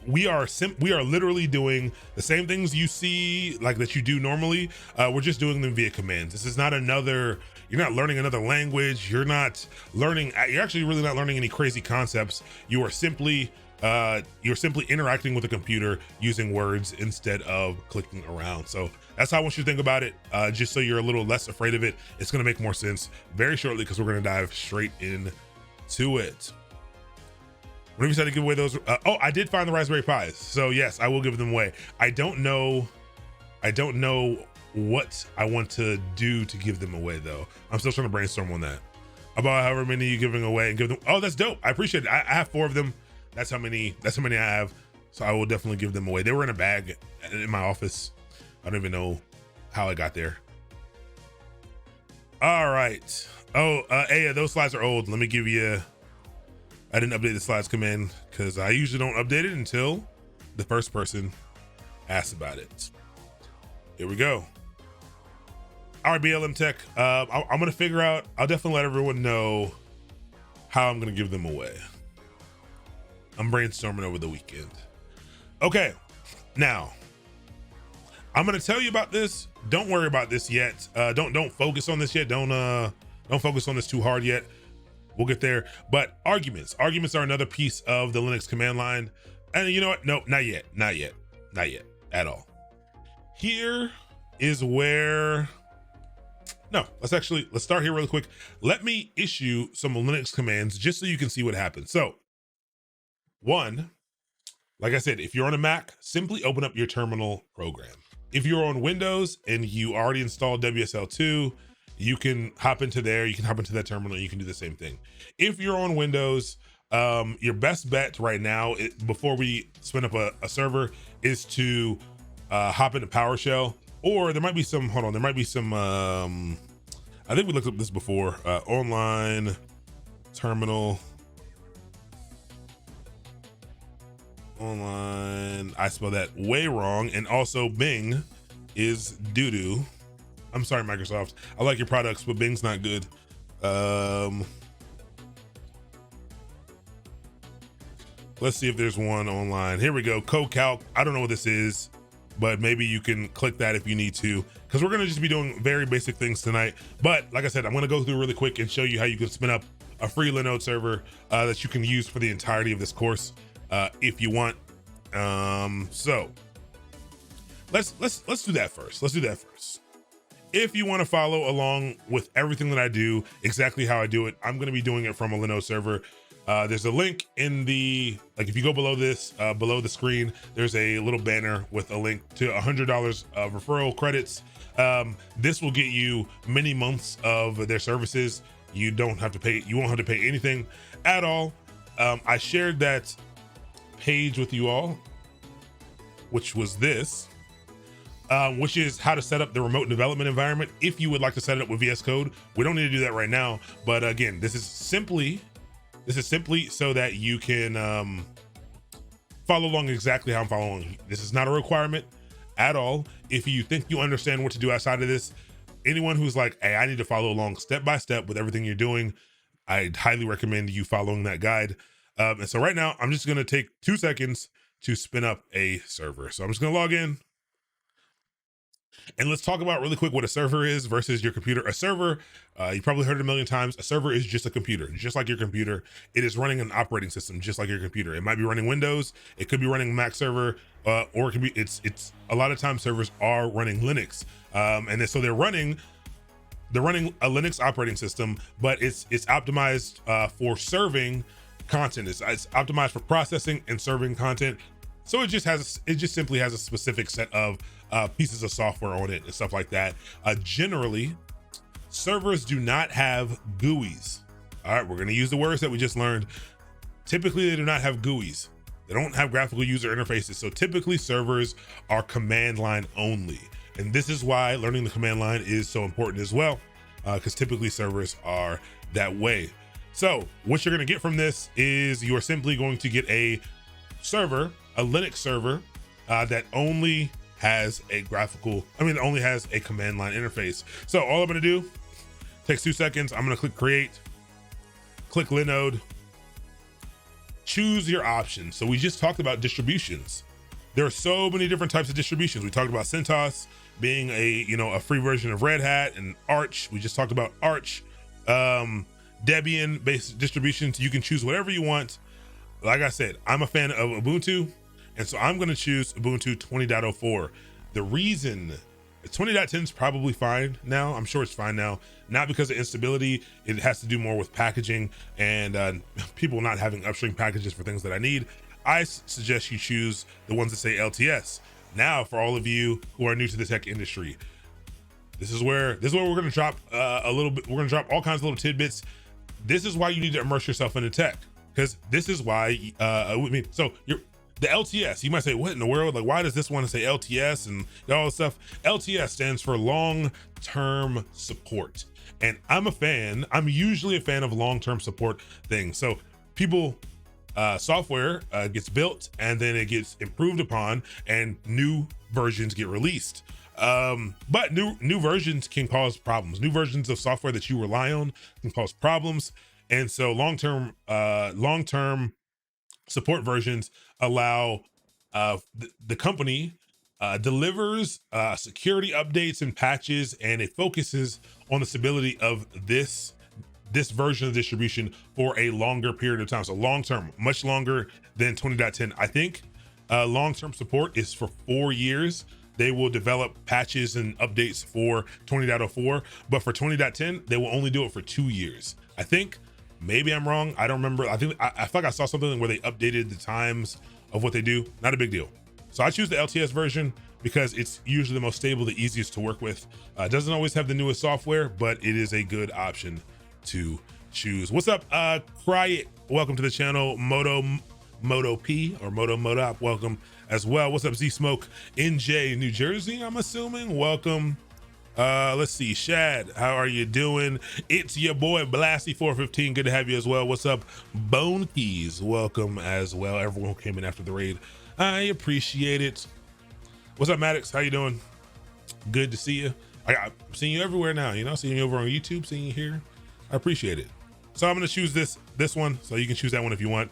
We are literally doing the same things you see like that you do normally. We're just doing them via commands. This is not you're not learning another language. You're actually really not learning any crazy concepts. You're simply interacting with the computer using words instead of clicking around. So that's how I want you to think about it. Just so you're a little less afraid of it. It's going to make more sense very shortly because we're going to dive straight into it. Whenever you decide to give away those, I did find the Raspberry Pis. So yes, I will give them away. I don't know what I want to do to give them away though. I'm still trying to brainstorm on that. About however many you're giving away and give them. Oh, that's dope. I appreciate it. I have 4 of them. That's how many I have. So I will definitely give them away. They were in a bag in my office. I don't even know how I got there. All right. Oh, yeah, those slides are old. Let me give you, I didn't update the slides command because I usually don't update it until the first person asks about it. Here we go. All right, BLM Tech. I'm gonna figure out, I'll definitely let everyone know how I'm gonna give them away. I'm brainstorming over the weekend. Okay, now I'm gonna tell you about this. Don't worry about this yet. Don't focus on this yet. Don't focus on this too hard yet. We'll get there. But arguments are another piece of the Linux command line. And you know what? No, not yet at all. Here is where, no, let's start here really quick. Let me issue some Linux commands just so you can see what happens. So one, like I said, if you're on a Mac, simply open up your terminal program. If you're on Windows and you already installed WSL2, you can hop into there, you can hop into that terminal, you can do the same thing. If you're on Windows, your best bet right now, before we spin up a server, is to hop into PowerShell, or there might be some, I think we looked up this before, online terminal. Online, I spelled that way wrong. And also Bing is doo-doo. I'm sorry, Microsoft. I like your products, but Bing's not good. Let's see if there's one online. Here we go. CodeCalc. I don't know what this is. but maybe you can click that if you need to, because we're going to just be doing very basic things tonight. But like I said, I'm going to go through really quick and show you how you can spin up a free Linode server that you can use for the entirety of this course if you want. So let's do that first. Let's do that first. If you want to follow along with everything that I do, exactly how I do it, I'm going to be doing it from a Linode server. There's a link in the, like if you go below this, below the screen, there's a little banner with a link to $100 of referral credits. This will get you many months of their services. You don't have to pay, you won't have to pay anything at all. I shared that page with you all, which was this. Which is how to set up the remote development environment if you would like to set it up with VS Code. We don't need to do that right now, but again, this is simply so that you can follow along exactly how I'm following. This is not a requirement at all. If you think you understand what to do outside of this, anyone who's like, hey, I need to follow along step by step with everything you're doing, I'd highly recommend you following that guide. And so right now, I'm just gonna take 2 seconds to spin up a server. So I'm just gonna log in. And let's talk about really quick what a server is versus your computer. A server, you probably heard it a million times. A server is just a computer, just like your computer. It is running an operating system, just like your computer. It might be running Windows. It could be running Mac server, or it can be. It's a lot of times servers are running Linux, and so they're running a Linux operating system, but it's optimized for serving content. It's optimized for processing and serving content. So it just simply has a specific set of pieces of software on it and stuff like that. Generally, servers do not have GUIs. All right, we're gonna use the words that we just learned. Typically, they do not have GUIs. They don't have graphical user interfaces. So typically servers are command line only. And this is why learning the command line is so important as well, because typically servers are that way. So what you're gonna get from this is you're simply going to get a server, a Linux server that only has a only has a command line interface. So all I'm gonna do, takes 2 seconds. I'm gonna click create, click Linode, choose your options. So we just talked about distributions. There are so many different types of distributions. We talked about CentOS being a free version of Red Hat, and Arch. We just talked about Arch. Debian based distributions. You can choose whatever you want. Like I said, I'm a fan of Ubuntu, and so I'm going to choose Ubuntu 20.04. The reason 20.10 is probably fine now. I'm sure it's fine now, not because of instability. It has to do more with packaging and people not having upstream packages for things that I need. I suggest you choose the ones that say LTS. Now, for all of you who are new to the tech industry, this is where we're going to drop a little bit. We're going to drop all kinds of little tidbits. This is why you need to immerse yourself into tech. Because this is why, the LTS, you might say, what in the world? Like, why does this one say LTS and all this stuff? LTS stands for long-term support. And I'm usually a fan of long-term support things. So software gets built and then it gets improved upon and new versions get released. But new versions can cause problems. New versions of software that you rely on can cause problems. And so long-term support versions allow the company delivers security updates and patches, and it focuses on the stability of this version of distribution for a longer period of time. So long-term, much longer than 20.10. I think long-term support is for 4 years. They will develop patches and updates for 20.04, but for 20.10, they will only do it for 2 years. I think. Maybe I'm wrong. I don't remember. I feel like I saw something where they updated the times of what they do. Not a big deal. So I choose the LTS version because it's usually the most stable, the easiest to work with. It doesn't always have the newest software, but it is a good option to choose. What's up, Cry It? Welcome to the channel. Moto P or Moto, welcome as well. What's up, Z Smoke? NJ, New Jersey, I'm assuming. Welcome. Let's see, Shad, how are you doing? It's your boy Blasty415. Good to have you as well. What's up, Bone Keys? Welcome as well. Everyone who came in after the raid, I appreciate it. What's up, Maddox? How you doing? Good to see you. I'm seeing you everywhere now. Seeing you over on YouTube, seeing you here. I appreciate it. So I'm gonna choose this one. So you can choose that one if you want.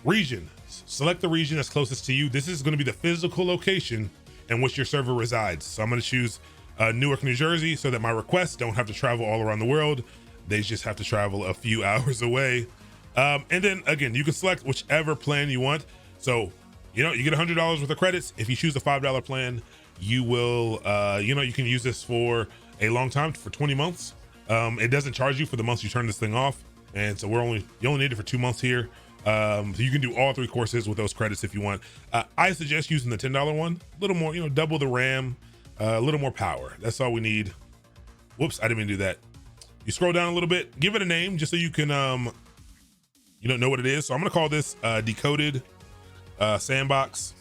Region. Select the region that's closest to you. This is gonna be the physical location and which your server resides. So I'm going to choose Newark, New Jersey, so that my requests don't have to travel all around the world. They just have to travel a few hours away. And then again, you can select whichever plan you want. So, you know, you get $100 worth of credits. If you choose a $5 plan, you will, you know, you can use this for a long time, for 20 months. It doesn't charge you for the months you turn this thing off. And so you only need it for 2 months here. So you can do all 3 courses with those credits if you want. I suggest using the $10 one, a little more, you know, double the RAM, a little more power. That's all we need. Whoops, I didn't mean to do that. You scroll down a little bit, give it a name just so you can, you know what it is. So I'm gonna call this deCoded sandbox,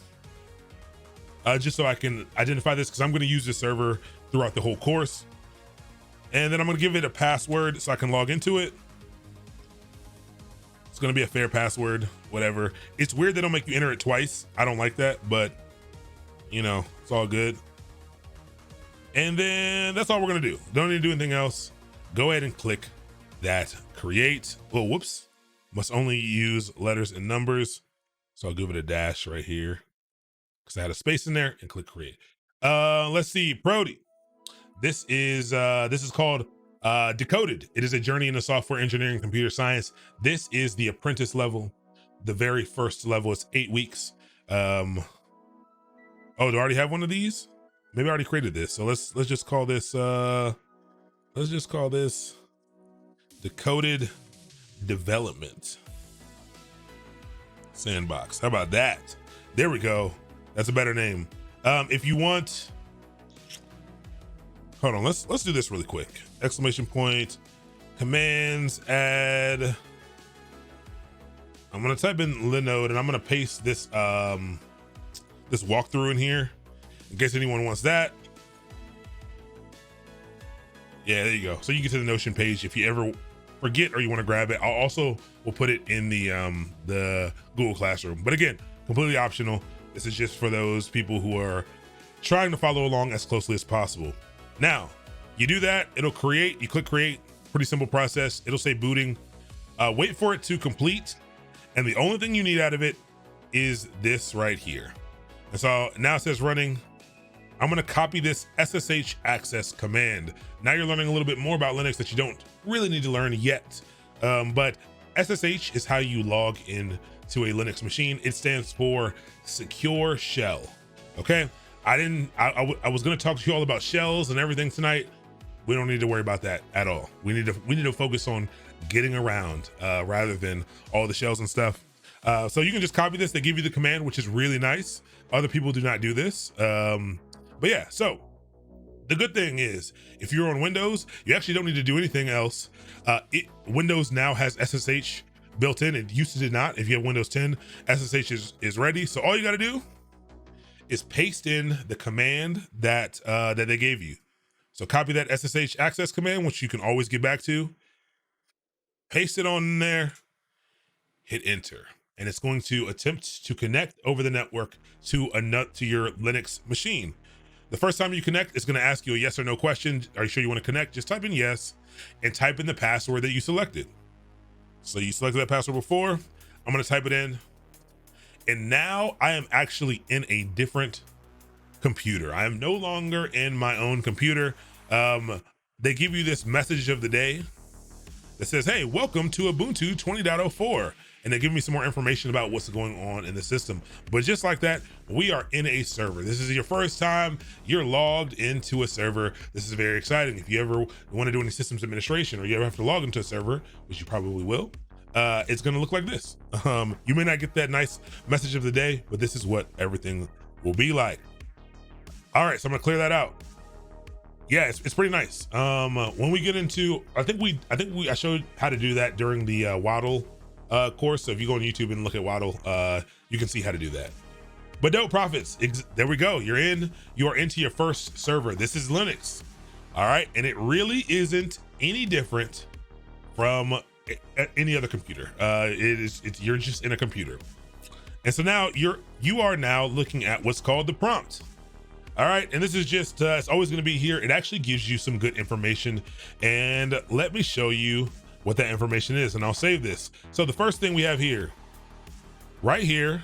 just so I can identify this, because I'm gonna use this server throughout the whole course. And then I'm gonna give it a password so I can log into it. It's gonna be a fair password, whatever. It's weird they don't make you enter it twice. I don't like that, but you know, it's all good. And then that's all we're gonna do. Don't need to do anything else. Go ahead and click that create. Oh, whoops. Must only use letters and numbers. So I'll give it a dash right here because I had a space in there, and click create. Let's see, Brody. This is called deCoded. It is a journey into software engineering and computer science. This is the apprentice level, the very first level. It's 8 weeks. Oh, do I already have one of these? Maybe I already created this. So let's just call this deCoded development sandbox. How about that? There we go. That's a better name. If you want, hold on, let's do this really quick. Exclamation point, commands, add. I'm gonna type in Linode, and I'm gonna paste this this walkthrough in here in case anyone wants that. Yeah, there you go. So you get to the Notion page if you ever forget or you want to grab it. We'll put it in the Google Classroom. But again, completely optional. This is just for those people who are trying to follow along as closely as possible. Now, you do that, it'll create, you click create, pretty simple process. It'll say booting. Wait for it to complete. And the only thing you need out of it is this right here. And so now it says running. I'm gonna copy this SSH access command. Now you're learning a little bit more about Linux that you don't really need to learn yet. But SSH is how you log in to a Linux machine. It stands for Secure Shell. Okay, I was gonna talk to you all about shells and everything tonight. We don't need to worry about that at all. We need to focus on getting around rather than all the shells and stuff. So you can just copy this. They give you the command, which is really nice. Other people do not do this. But yeah, so the good thing is if you're on Windows, you actually don't need to do anything else. Windows now has SSH built in. It used to did not. If you have Windows 10, SSH is ready. So all you got to do is paste in the command that they gave you. So copy that SSH access command, which you can always get back to. Paste it on there, hit enter. And it's going to attempt to connect over the network to your Linux machine. The first time you connect, it's going to ask you a yes or no question. Are you sure you want to connect? Just type in yes and type in the password that you selected. So you selected that password before. I'm going to type it in. And now I am actually in a different computer. I am no longer in my own computer. They give you this message of the day that says, hey, welcome to Ubuntu 20.04. And they give me some more information about what's going on in the system. But just like that, we are in a server. This is your first time you're logged into a server. This is very exciting. If you ever want to do any systems administration or you ever have to log into a server, which you probably will, it's going to look like this. You may not get that nice message of the day, but this is what everything will be like. All right, so I'm going to clear that out. Yeah, it's pretty nice. When we get into, I showed how to do that during the Waddle course. So if you go on YouTube and look at Waddle, you can see how to do that. But no profits. There we go. You are into your first server. This is Linux. All right. And it really isn't any different from any other computer. You're just in a computer. And so now you are now looking at what's called the prompt. All right. And this is just, it's always going to be here. It actually gives you some good information. And let me show you what that information is, and I'll save this. So the first thing we have here, right here,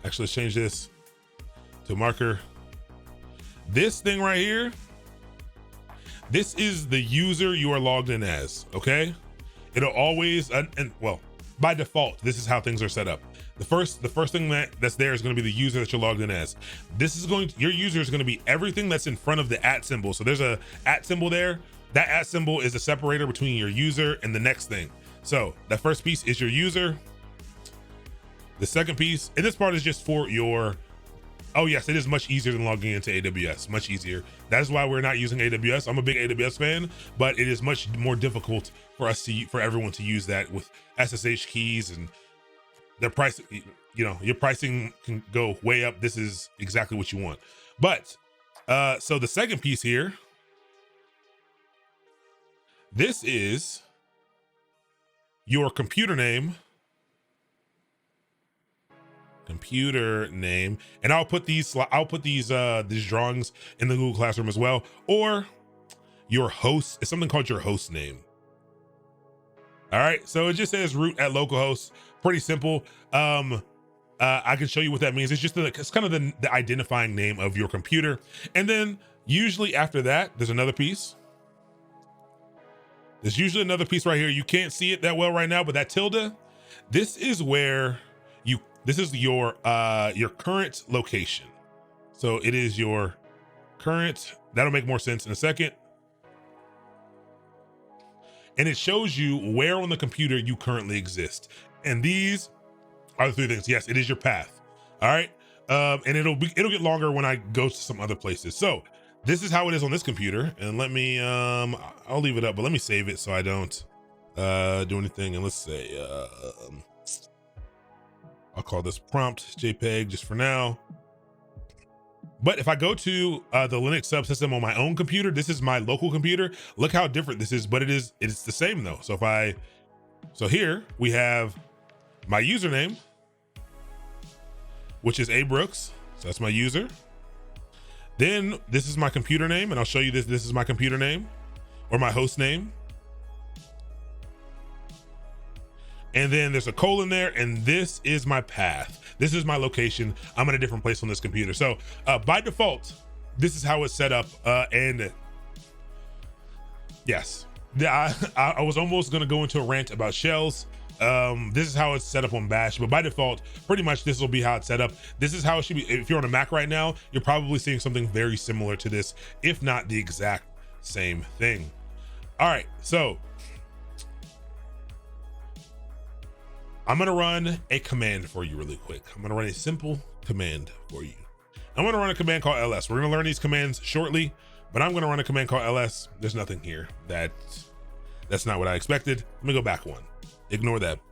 actually let's change this to marker. This thing right here, this is the user you are logged in as, okay? It'll always, and well, by default, this is how things are set up. The first thing that's there is going to be the user that you're logged in as. Your user is going to be everything that's in front of the @ symbol. So there's a @ symbol there. That @ symbol is the separator between your user and the next thing. So that first piece is your user. The second piece, and this part is just for your, oh yes, it is much easier than logging into AWS, much easier. That is why we're not using AWS. I'm a big AWS fan, but it is much more difficult for everyone to use that with SSH keys, and their price, you know, your pricing can go way up. This is exactly what you want. But so the second piece here, this is your computer name, and I'll put these drawings in the Google Classroom as well, or your host. It's something called your host name. All right, so it just says root at localhost. Pretty simple. I can show you what that means. It's just it's kind of the identifying name of your computer. And then usually after that, there's another piece. There's usually another piece right here. You can't see it that well right now, but that tilde, this is where this is your current location. So it is your current, that'll make more sense in a second. And it shows you where on the computer you currently exist. And these are the three things. Yes, it is your path. All right. And it'll get longer when I go to some other places. So this is how it is on this computer. And let me, I'll leave it up, but let me save it so I don't do anything. And let's say, I'll call this prompt JPEG just for now. But if I go to the Linux subsystem on my own computer, this is my local computer. Look how different this is, but it's the same though. So here we have my username, which is A Brooks. So that's my user. Then this is my computer name, and I'll show you this. This is my computer name or my host name. And then there's a colon there, and this is my path. This is my location. I'm in a different place on this computer. So by default, this is how it's set up. And yes, I was almost gonna go into a rant about shells. This is how it's set up on Bash, but by default, pretty much this will be how it's set up. This is how it should be. If you're on a Mac right now, you're probably seeing something very similar to this, if not the exact same thing. All right, so I'm gonna run a command for you really quick. I'm gonna run a simple command for you. I'm gonna run a command called ls. We're gonna learn these commands shortly, but I'm gonna run a command called ls. There's nothing here. That's not what I expected. Let me go back one. Ignore that. All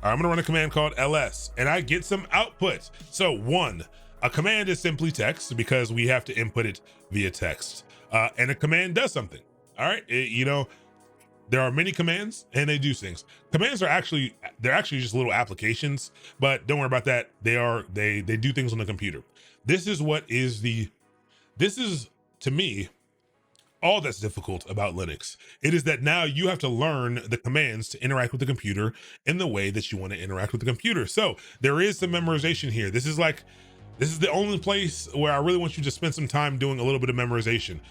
right, I'm gonna run a command called ls, and I get some output. So one, a command is simply text because we have to input it via text. And a command does something. All right, there are many commands and they do things. Commands they're actually just little applications, but don't worry about that. They do things on the computer. This is to me all that's difficult about Linux. It is that now you have to learn the commands to interact with the computer in the way that you want to interact with the computer. So there is some memorization here. This is the only place where I really want you to spend some time doing a little bit of memorization.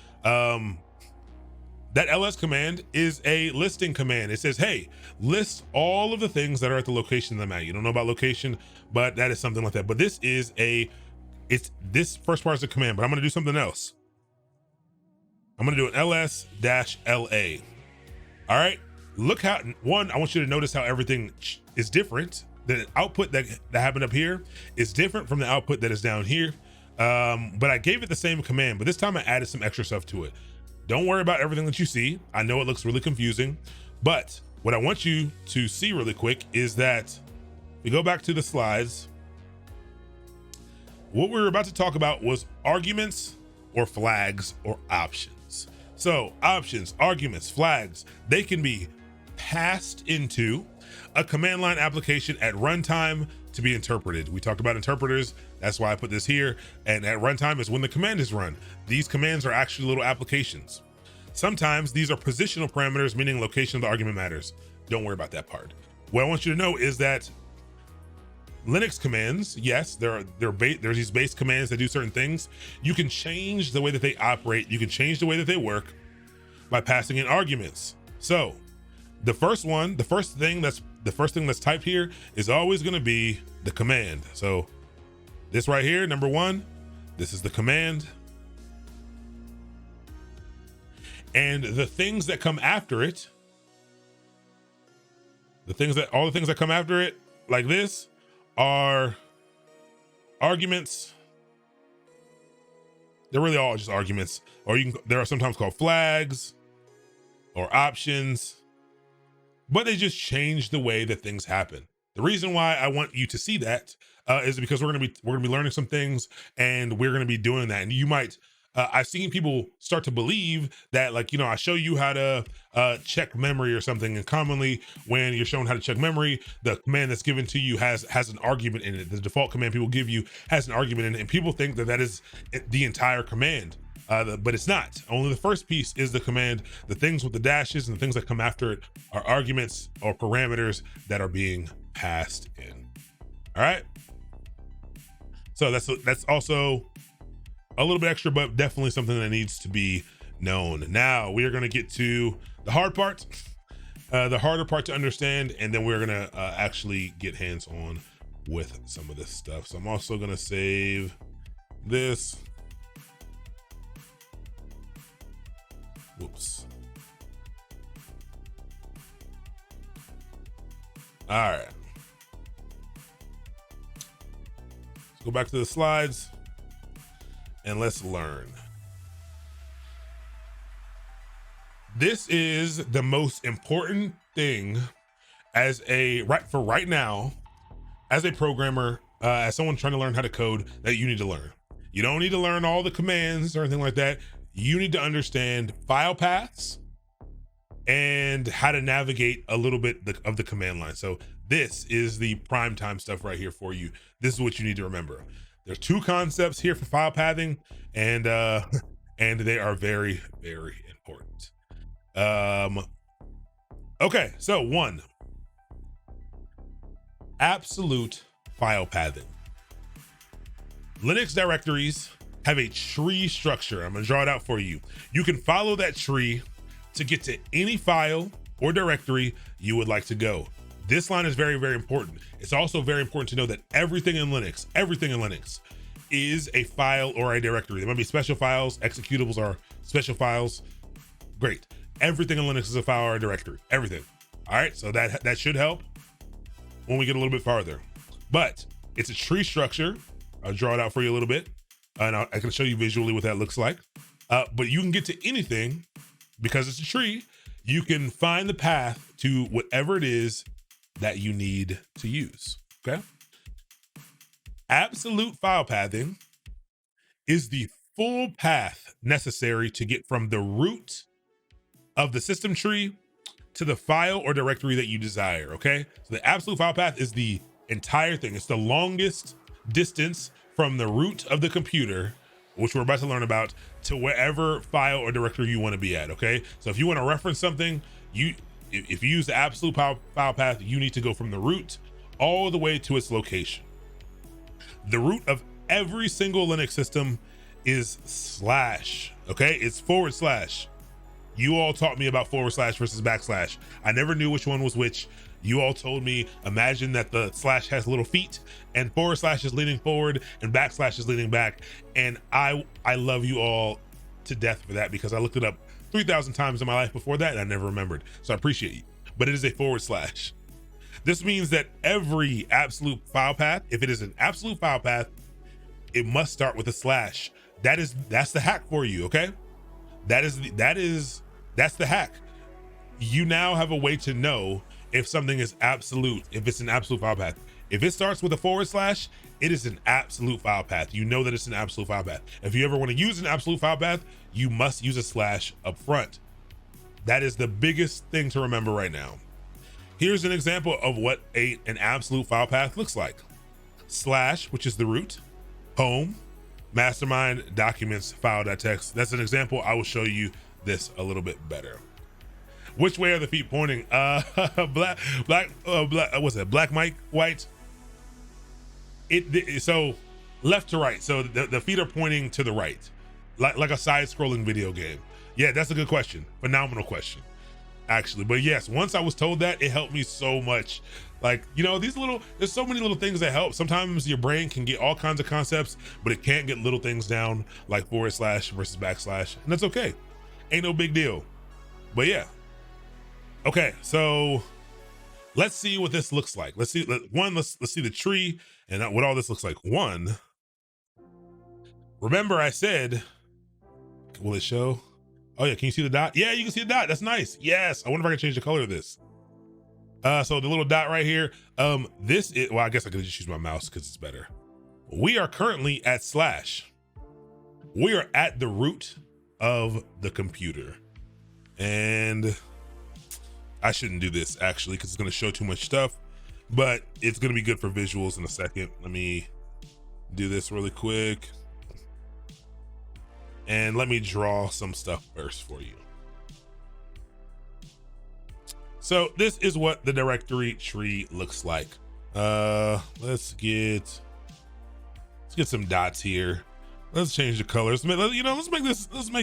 That ls command is a listing command. It says, hey, list all of the things that are at the location that I'm at. You don't know about location, but that is something like that. But this this first part is a command, but I'm gonna do something else. I'm gonna do an ls-la. All right, look how, one, I want you to notice how everything is different. The output that happened up here is different from the output that is down here. But I gave it the same command, but this time I added some extra stuff to it. Don't worry about everything that you see. I know it looks really confusing, but what I want you to see really quick is that we go back to the slides. What we were about to talk about was arguments or flags or options. So options, arguments, flags, they can be passed into a command line application at runtime to be interpreted. We talked about interpreters. That's why I put this here. And at runtime is when the command is run. These commands are actually little applications. Sometimes these are positional parameters, meaning location of the argument matters. Don't worry about that part. What I want you to know is that Linux commands, yes, there's these base commands that do certain things. You can change the way that they operate. You can change the way that they work by passing in arguments. So the first thing that's typed here is always going to be the command. So this right here, number one, this is the command. And the things that come after it, all the things that come after it, like this, are arguments. They're really all just arguments, or there are sometimes called flags or options, but they just change the way that things happen. The reason why I want you to see that is because we're gonna be learning some things, and we're gonna be doing that. And you might, I've seen people start to believe that, like, I show you how to check memory or something, and commonly when you're shown how to check memory, the command that's given to you has an argument in it. The default command people give you has an argument in it, and people think that is the entire command. But it's not. Only the first piece is the command. The things with the dashes and the things that come after it are arguments or parameters that are being passed in. All right. So that's also a little bit extra, but definitely something that needs to be known. Now we are going to get to the hard part, the harder part to understand, and then we're going to actually get hands-on with some of this stuff. So I'm also going to save this. Whoops. All right. Let's go back to the slides and let's learn. This is the most important thing for right now, as a programmer, as someone trying to learn how to code, that you need to learn. You don't need to learn all the commands or anything like that. You need to understand file paths and how to navigate a little bit of the command line. So this is the prime time stuff right here for you. This is what you need to remember. There's two concepts here for file pathing, and they are very, very important. Okay, so one, absolute file pathing. Linux directories have a tree structure. I'm gonna draw it out for you. You can follow that tree to get to any file or directory you would like to go. This line is very, very important. It's also very important to know that everything in Linux is a file or a directory. There might be special files, executables are special files. Great. Everything in Linux is a file or a directory, everything. All right, so that should help when we get a little bit farther. But it's a tree structure. I'll draw it out for you a little bit. And I can show you visually what that looks like. But you can get to anything because it's a tree. You can find the path to whatever it is that you need to use, okay? Absolute file pathing is the full path necessary to get from the root of the system tree to the file or directory that you desire, okay? So the absolute file path is the entire thing. It's the longest distance from the root of the computer, which we're about to learn about, to wherever file or directory you want to be at, okay? So if you want to reference something, if you use the absolute file path, you need to go from the root all the way to its location. The root of every single Linux system is /, okay? It's /. You all taught me about / versus \. I never knew which one was which. You all told me, imagine that the / has little feet and / is leaning forward and / is leaning back. And I love you all to death for that, because I looked it up 3,000 times in my life before that and I never remembered. So I appreciate you, but it is a /. This means that every absolute file path, if it is an absolute file path, it must start with a /. That's the hack for you, okay? That's the hack. You now have a way to know if something is absolute, if it's an absolute file path. If it starts with a /, it is an absolute file path. You know that it's an absolute file path. If you ever want to use an absolute file path, you must use a / up front. That is the biggest thing to remember right now. Here's an example of what an absolute file path looks like. /, which is the root, home, mastermind, documents, file.txt. That's an example. I will show you this a little bit better. Which way are the feet pointing? Black, what's that? Black, Mike, white. So left to right. So the feet are pointing to the right, like a side-scrolling video game. Yeah, that's a good question. Phenomenal question, actually. But yes, once I was told that, it helped me so much. Like, you know, there's so many little things that help. Sometimes your brain can get all kinds of concepts, but it can't get little things down like / versus backslash, and that's okay. Ain't no big deal. But yeah. Okay, so let's see what this looks like. Let's see the tree and what all this looks like. One, remember I said, will it show? Oh yeah, can you see the dot? Yeah, you can see the dot. That's nice. Yes. I wonder if I can change the color of this. So the little dot right here, well, I guess I could just use my mouse because it's better. We are currently at /. We are at the root of the computer. And I shouldn't do this actually because it's going to show too much stuff, but it's going to be good for visuals in a second. Let me do this really quick. And let me draw some stuff first for you. So this is what the directory tree looks like. Let's get some dots here. Let's change the colors. Let's make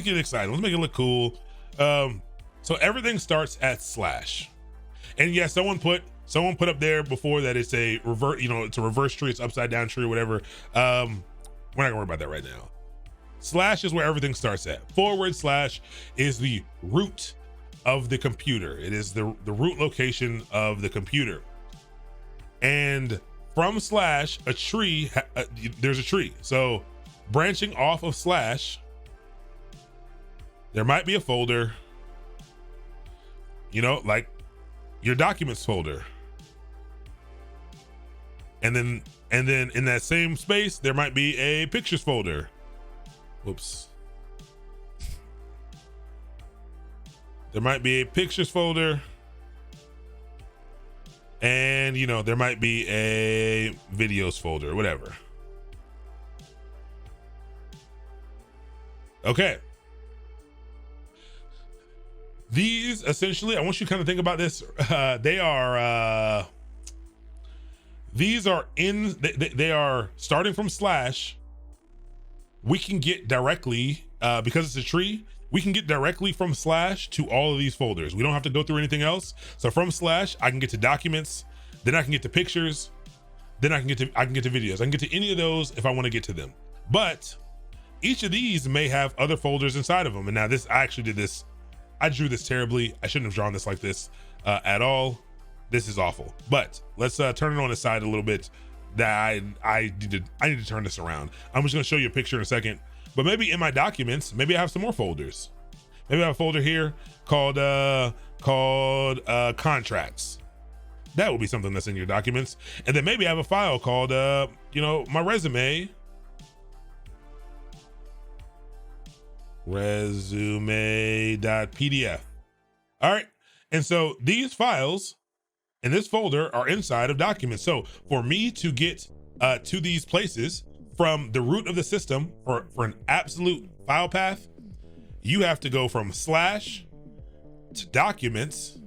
it exciting. Let's make it look cool. So everything starts at /. And yeah, someone put up there before that it's a it's a reverse tree, it's upside down tree or whatever. We're not gonna worry about that right now. / is where everything starts at. / is the root of the computer. It is the root location of the computer. And from / a tree, there's a tree. So branching off of / there might be a folder, like your documents folder. And then in that same space, there might be a pictures folder. Whoops. There might be a pictures folder. And, there might be a videos folder, whatever. Okay. These essentially, I want you to kind of think about this. They are starting from /. We can get directly, because it's a tree, we can get directly from / to all of these folders. We don't have to go through anything else. So from / I can get to documents, then I can get to pictures, then I can get to videos. I can get to any of those if I want to get to them. But each of these may have other folders inside of them. And now I drew this terribly. I shouldn't have drawn this like this at all. This is awful. But let's turn it on its side a little bit. That I need to turn this around. I'm just gonna show you a picture in a second. But maybe in my documents, maybe I have some more folders. Maybe I have a folder here called contracts. That would be something that's in your documents. And then maybe I have a file called my resume. Resume.pdf. All right. And so these files in this folder are inside of documents. So for me to get to these places from the root of the system for an absolute file path, you have to go from / to documents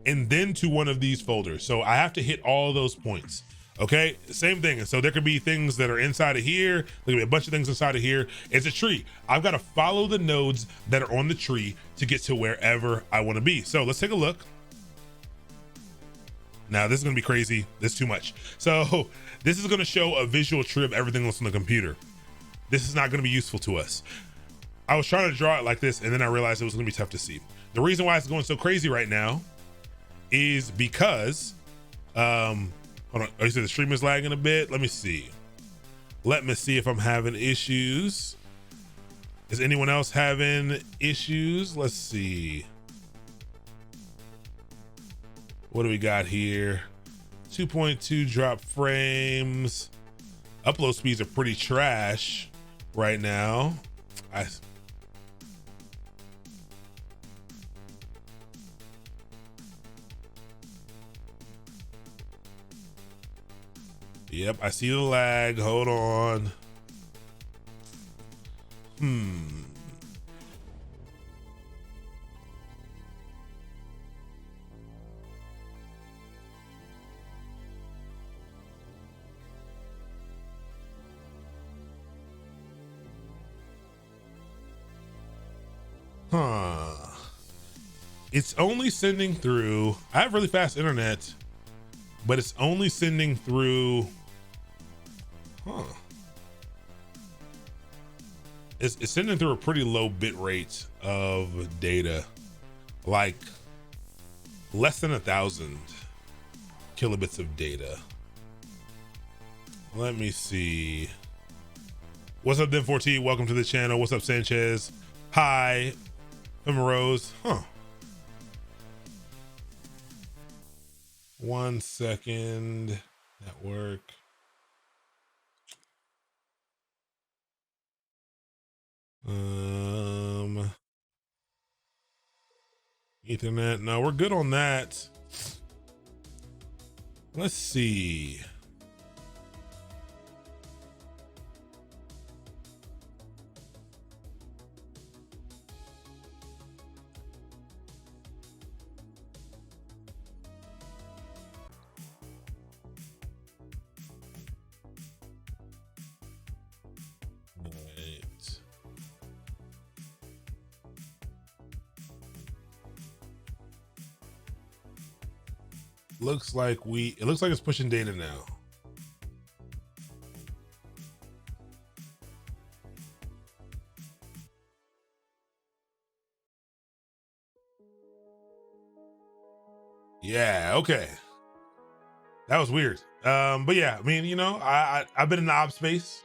and then to one of these folders. So I have to hit all those points. Okay, same thing. And so there could be things that are inside of here. There could be a bunch of things inside of here. It's a tree. I've got to follow the nodes that are on the tree to get to wherever I want to be. So let's take a look. Now this is gonna be crazy. This is too much. So this is gonna show a visual tree of everything that's on the computer. This is not gonna be useful to us. I was trying to draw it like this and then I realized it was gonna be tough to see. The reason why it's going so crazy right now is because, hold on, oh, you said the stream is lagging a bit. Let me see if I'm having issues. Is anyone else having issues? Let's see. What do we got here? 2.2 drop frames. Upload speeds are pretty trash right now. Yep, I see the lag. Hold on. Huh. It's only sending through, I have really fast internet, but it's only sending through, huh. It's sending through a pretty low bit rate of data, like less than 1,000 kilobits of data. Let me see. What's up, Den4T? Welcome to the channel. What's up, Sanchez? Hi, Emma Rose. Huh. 1 second. Network. Ethernet. No, we're good on that. Let's see. Looks like it looks like it's pushing data now. Yeah, okay. That was weird. But yeah, I mean, you know, I've been in the op space.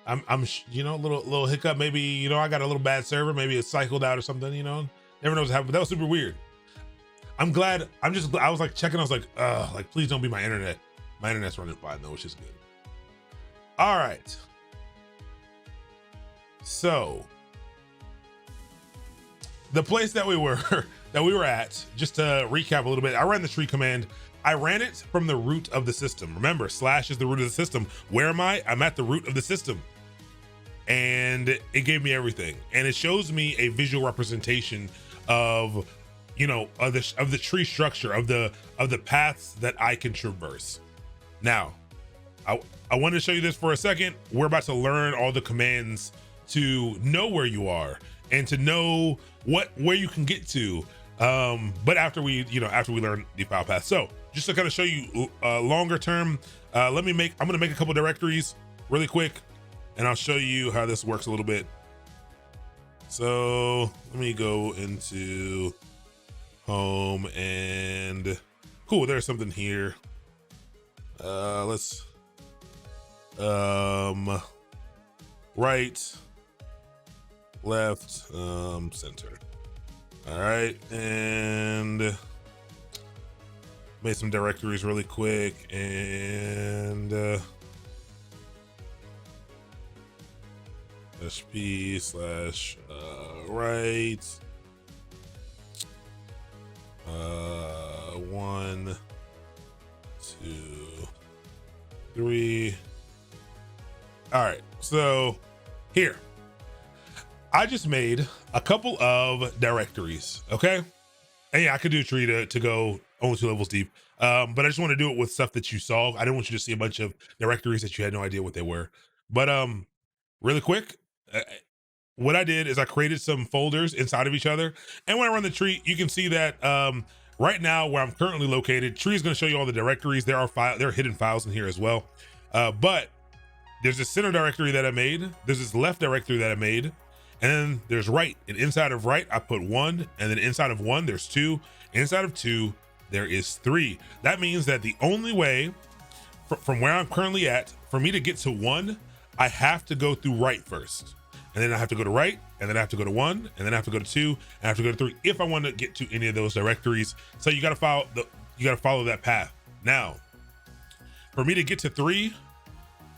I'm you know, little hiccup, maybe, you know, I got a little bad server, maybe it cycled out or something, you know. Never knows what happened, but that was super weird. I'm glad. I was like checking. I was like, like, please don't be my internet. My internet's running fine though, which is good. All right. So the place that we were at, just to recap a little bit, I ran the tree command. I ran it from the root of the system. Remember, slash is the root of the system. Where am I? I'm at the root of the system. And it gave me everything. And it shows me a visual representation of, you know, of the tree structure, of the paths that I can traverse. Now, I wanted to show you this for a second. We're about to learn all the commands to know where you are and to know where you can get to. But after we learn the file path. So just to kind of show you longer term, I'm gonna make a couple directories really quick, and I'll show you how this works a little bit. So let me go into home and cool, there's something here. Let's right, left, center. All right, and made some directories really quick, and /p/right, 1, 2, 3. All right, so here I just made a couple of directories, okay? And yeah, I could do a tree to go only 2 levels deep, but I just want to do it with stuff that you saw. I didn't want you to see a bunch of directories that you had no idea what they were. But really quick, what I did is I created some folders inside of each other, and when I run the tree, you can see that right now where I'm currently located, tree is going to show you all the directories. There are hidden files in here as well, but there's this center directory that I made. There's this left directory that I made. And then there's right, and inside of right, I put 1, and then inside of 1, there's 2. Inside of 2, there is 3. That means that the only way from where I'm currently at, for me to get to 1, I have to go through right first. And then I have to go to right, and then I have to go to 1, and then I have to go to 2, and I have to go to 3 if I want to get to any of those directories. So you got to follow that path. Now, for me to get to 3,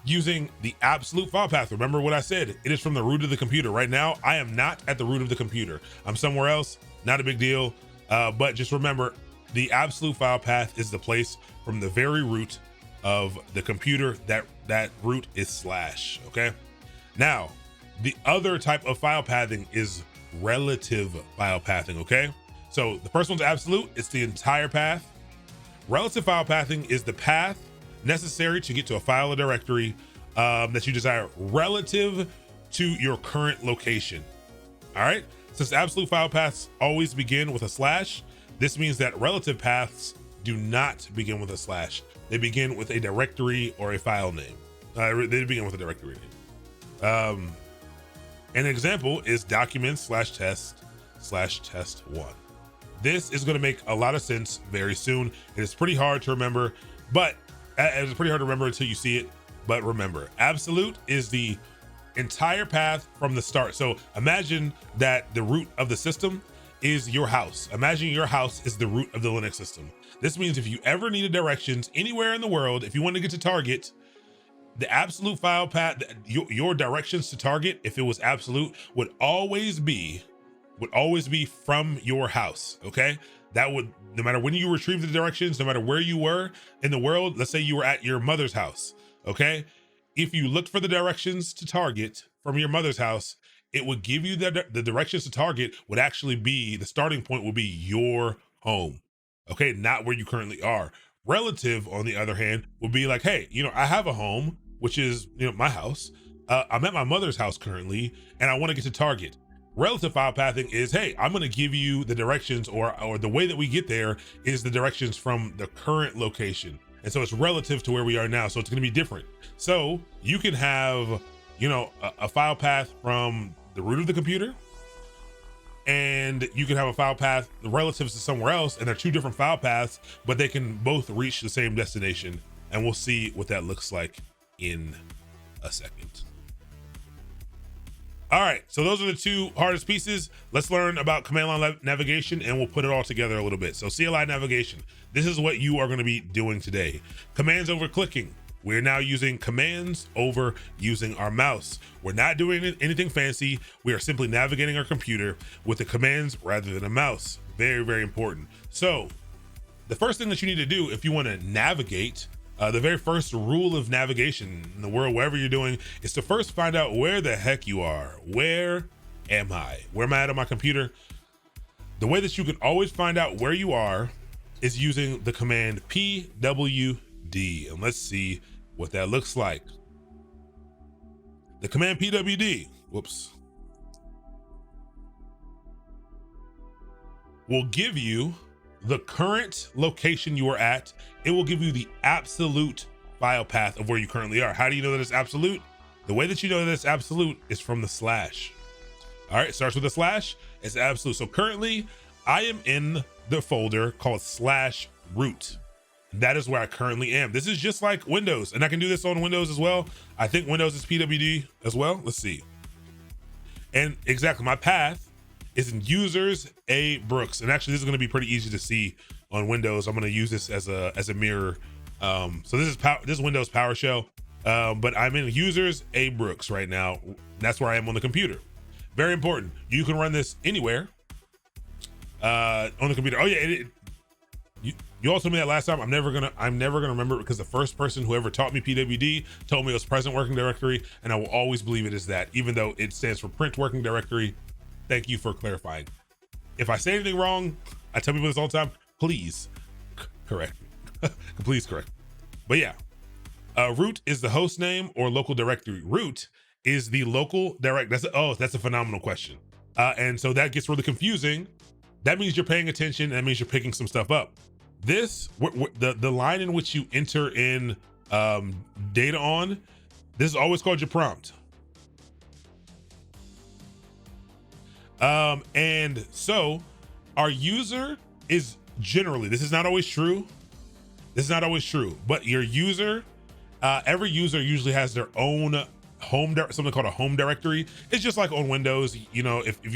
using the absolute file path. Remember what I said, it is from the root of the computer. Right now, I am not at the root of the computer. I'm somewhere else, not a big deal. But just remember, the absolute file path is the place from the very root of the computer. That root is slash, okay? Now, the other type of file pathing is relative file pathing, okay? So the first one's absolute, it's the entire path. Relative file pathing is the path necessary to get to a file or directory that you desire relative to your current location. All right, Since absolute file paths always begin with a slash, this means that relative paths do not begin with a slash. They begin with a directory or a file name. They begin with a directory name. An example is documents/test/test1. This is going to make a lot of sense very soon. It is pretty hard to remember, but it's pretty hard to remember until you see it. But remember, absolute is the entire path from the start. So imagine that the root of the system is your house. Imagine your house is the root of the Linux system. This means if you ever needed directions anywhere in the world, if you want to get to target, the absolute file path, your directions to target, if it was absolute, would always be from your house. Okay, that would, no matter when you retrieve the directions, no matter where you were in the world, let's say you were at your mother's house. Okay, if you looked for the directions to target from your mother's house, it would give you the directions to target would actually be, the starting point would be your home. Okay, not where you currently are. Relative, on the other hand, would be like, hey, I have a home, which is, my house. I'm at my mother's house currently, and I want to get to target. Relative file pathing is, hey, I'm going to give you the directions, or the way that we get there is the directions from the current location. And so it's relative to where we are now. So it's going to be different. So you can have, a file path from the root of the computer, and you can have a file path relative to somewhere else, and they're two different file paths, but they can both reach the same destination. And we'll see what that looks like in a second. All right, so those are the two hardest pieces. Let's learn about command line navigation, and we'll put it all together a little bit. So CLI navigation, this is what you are going to be doing today. Commands over clicking. We're now using commands over using our mouse. We're not doing anything fancy. We are simply navigating our computer with the commands rather than a mouse. Very, very important. So the first thing that you need to do if you want to navigate, the very first rule of navigation in the world, wherever you're doing, is to first find out where the heck you are. Where am I? Where am I at on my computer? The way that you can always find out where you are is using the command pwd. And let's see what that looks like. The command pwd, will give you the current location you are at. It will give you the absolute file path of where you currently are. How do you know that it's absolute? The way that you know that it's absolute is from the slash. All right, it starts with a slash, it's absolute. So currently I am in the folder called /root. That is where I currently am. This is just like Windows, and I can do this on Windows as well. I think Windows is pwd as well. Let's see. And exactly, my path is in users A Brooks. And actually, this is going to be pretty easy to see on Windows. I'm going to use this as a mirror. So this is Windows PowerShell, but I'm in users A Brooks right now. That's where I am on the computer. Very important. You can run this anywhere on the computer. Oh yeah, you also told me that last time. I'm never gonna remember, because the first person who ever taught me pwd told me it was present working directory, and I will always believe it is that, even though it stands for print working directory. Thank you for clarifying. If I say anything wrong, I tell people this all the time. Please correct me. Please correct me. But yeah, root is the host name or local directory. Root is the local direct. That's a phenomenal question. And so that gets really confusing. That means you're paying attention. That means you're picking some stuff up. This, the line in which you enter in data on, this is always called your prompt. And so our user is generally, this is not always true. But your user, every user usually has their own something called a home directory. It's just like on Windows, if you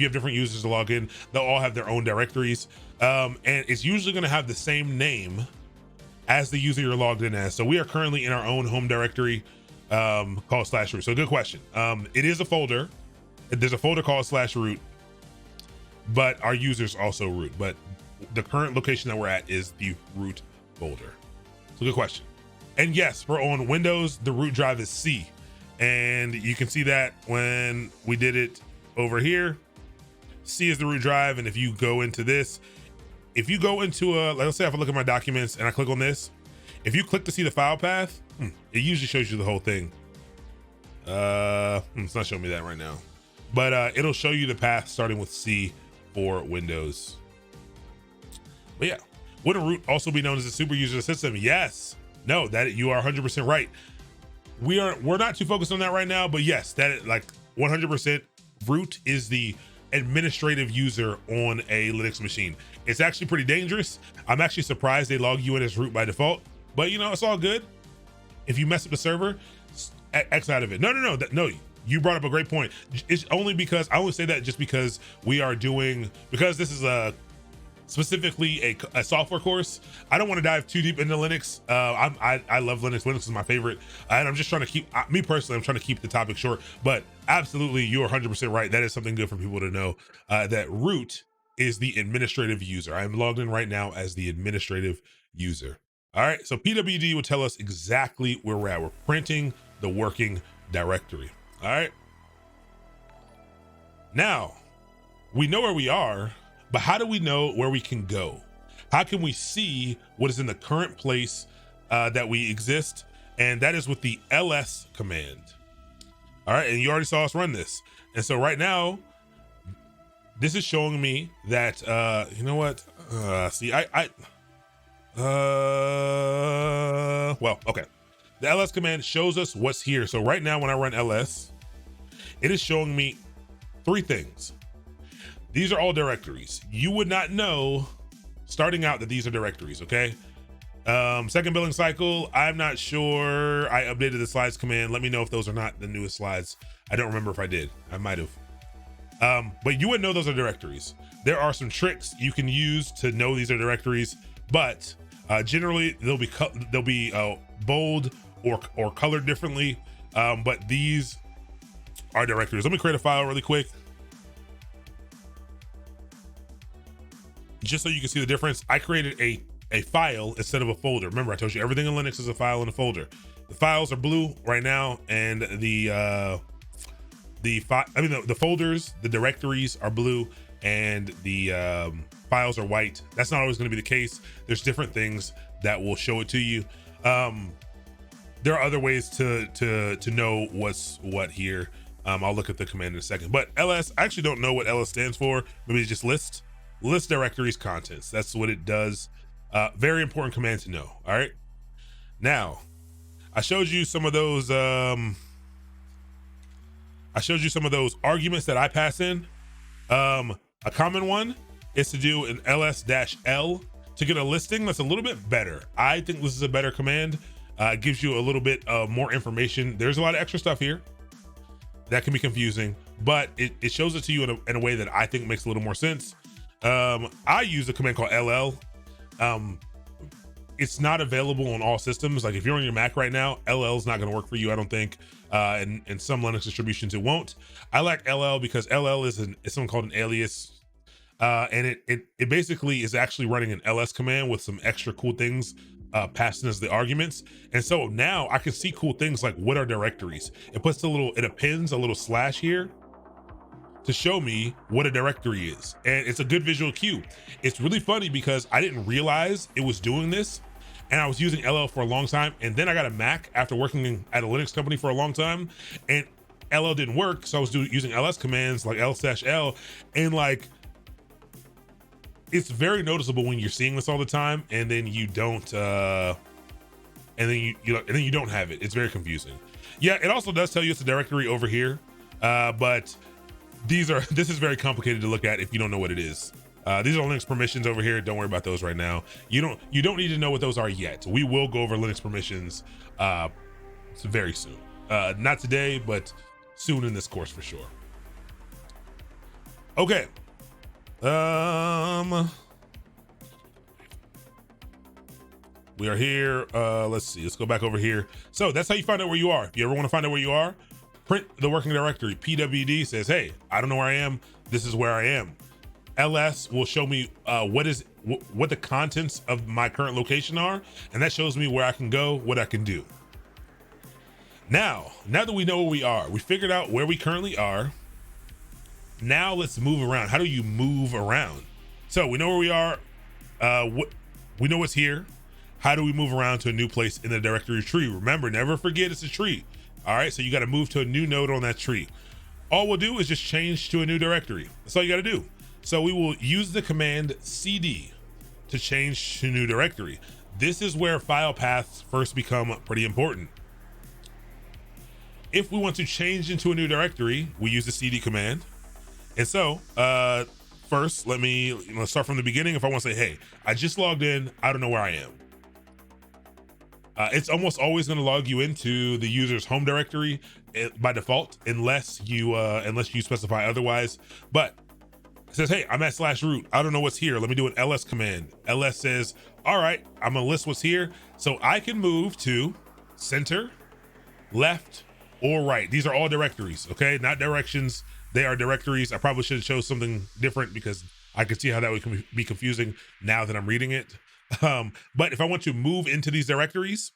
have different users to log in, they'll all have their own directories. And it's usually going to have the same name as the user you're logged in as. So we are currently in our own home directory called /root. So good question. It is a folder. There's a folder called /root, but our users also root. But the current location that we're at is the root folder. So good question. And yes, we're on Windows, the root drive is C. And you can see that when we did it over here, C is the root drive. And if you go into this, if you go into let's say if I look at my documents and I click on this, if you click to see the file path, it usually shows you the whole thing. It's not showing me that right now. but it'll show you the path starting with C for Windows. But yeah, would a root also be known as a super user system? Yes. No, that you are 100% right. We're not too focused on that right now, but yes, that like 100% root is the administrative user on a Linux machine. It's actually pretty dangerous. I'm actually surprised they log you in as root by default, but you know, it's all good. If you mess up the server, X out of it. No, you brought up a great point. It's only because I only say that just because because this is specifically a software course. I don't want to dive too deep into Linux. I love Linux. Linux is my favorite, and I'm just trying to keep me personally. I'm trying to keep the topic short, but absolutely, you're 100% right. That is something good for people to know. That root is the administrative user. I'm logged in right now as the administrative user. All right, so PWD will tell us exactly where we're at. We're printing the working directory. All right. Now we know where we are. But how do we know where we can go? How can we see what is in the current place that we exist? And that is with the ls command. All right, and you already saw us run this. And so right now, this is showing me that, you know what? Well, okay. The ls command shows us what's here. So right now when I run ls, it is showing me 3 things. These are all directories. You would not know starting out that these are directories, okay? Second billing cycle, I'm not sure. I updated the slides command. Let me know if those are not the newest slides. I don't remember if I did. I might have. But you would know those are directories. There are some tricks you can use to know these are directories, but generally they'll be bold or colored differently. But these are directories. Let me create a file really quick, just so you can see the difference. I created a file instead of a folder. Remember, I told you everything in Linux is a file and a folder. The files are blue right now, and the folders, the directories are blue, and the files are white. That's not always going to be the case. There's different things that will show it to you. There are other ways to know what's what here. I'll look at the command in a second. But ls, I actually don't know what ls stands for. Maybe it's just list directories contents. That's what it does. Very important command to know. All right. Now, I showed you some of those. Arguments that I pass in. A common one is to do an ls-l to get a listing that's a little bit better. I think this is a better command. It gives you a little bit more information. There's a lot of extra stuff here that can be confusing, but it shows it to you in a way that I think makes a little more sense. I use a command called ll. It's not available on all systems. Like if you're on your Mac right now, ll is not going to work for you, I don't think. And some Linux distributions it won't. I like ll because ll is something called an alias, and it basically is actually running an ls command with some extra cool things passed in as the arguments. And so now I can see cool things like what are directories. It appends a little slash here to show me what a directory is. And it's a good visual cue. It's really funny because I didn't realize it was doing this, and I was using ll for a long time. And then I got a Mac after working at a Linux company for a long time, and ll didn't work. So I was using ls commands like l/l, and like, it's very noticeable when you're seeing this all the time, and then you don't, and then you don't have it. It's very confusing. Yeah, it also does tell you it's a directory over here, but this is very complicated to look at if you don't know what it is. These are Linux permissions over here. Don't worry about those right now. You don't need to know what those are yet. We will go over Linux permissions very soon. Not today, but soon in this course for sure. Okay. We are here. Let's see. Let's go back over here. So that's how you find out where you are. If you ever want to find out where you are, print the working directory. PWD says, hey, I don't know where I am. This is where I am. ls will show me what the contents of my current location are, and that shows me where I can go, what I can do. Now that we know where we are, we figured out where we currently are. Now let's move around. How do you move around? So we know where we are. We know what's here. How do we move around to a new place in the directory tree? Remember, never forget it's a tree. All right, so you got to move to a new node on that tree. all we'll do is just change to a new directory. That's all you got to do. So we will use the command cd to change to new directory. This is where file paths first become pretty important. If we want to change into a new directory, we use the cd command. And so first, let's start from the beginning. If I want to say, hey, I just logged in, I don't know where I am. It's almost always going to log you into the user's home directory by default, unless you specify otherwise. But it says, hey, I'm at /root. I don't know what's here. Let me do an ls command. Ls says, all right, I'm gonna list what's here. So I can move to center, left, or right. These are all directories, okay? Not directions, they are directories. I probably should have chose something different because I could see how that would be confusing now that I'm reading it. But if I want to move into these directories,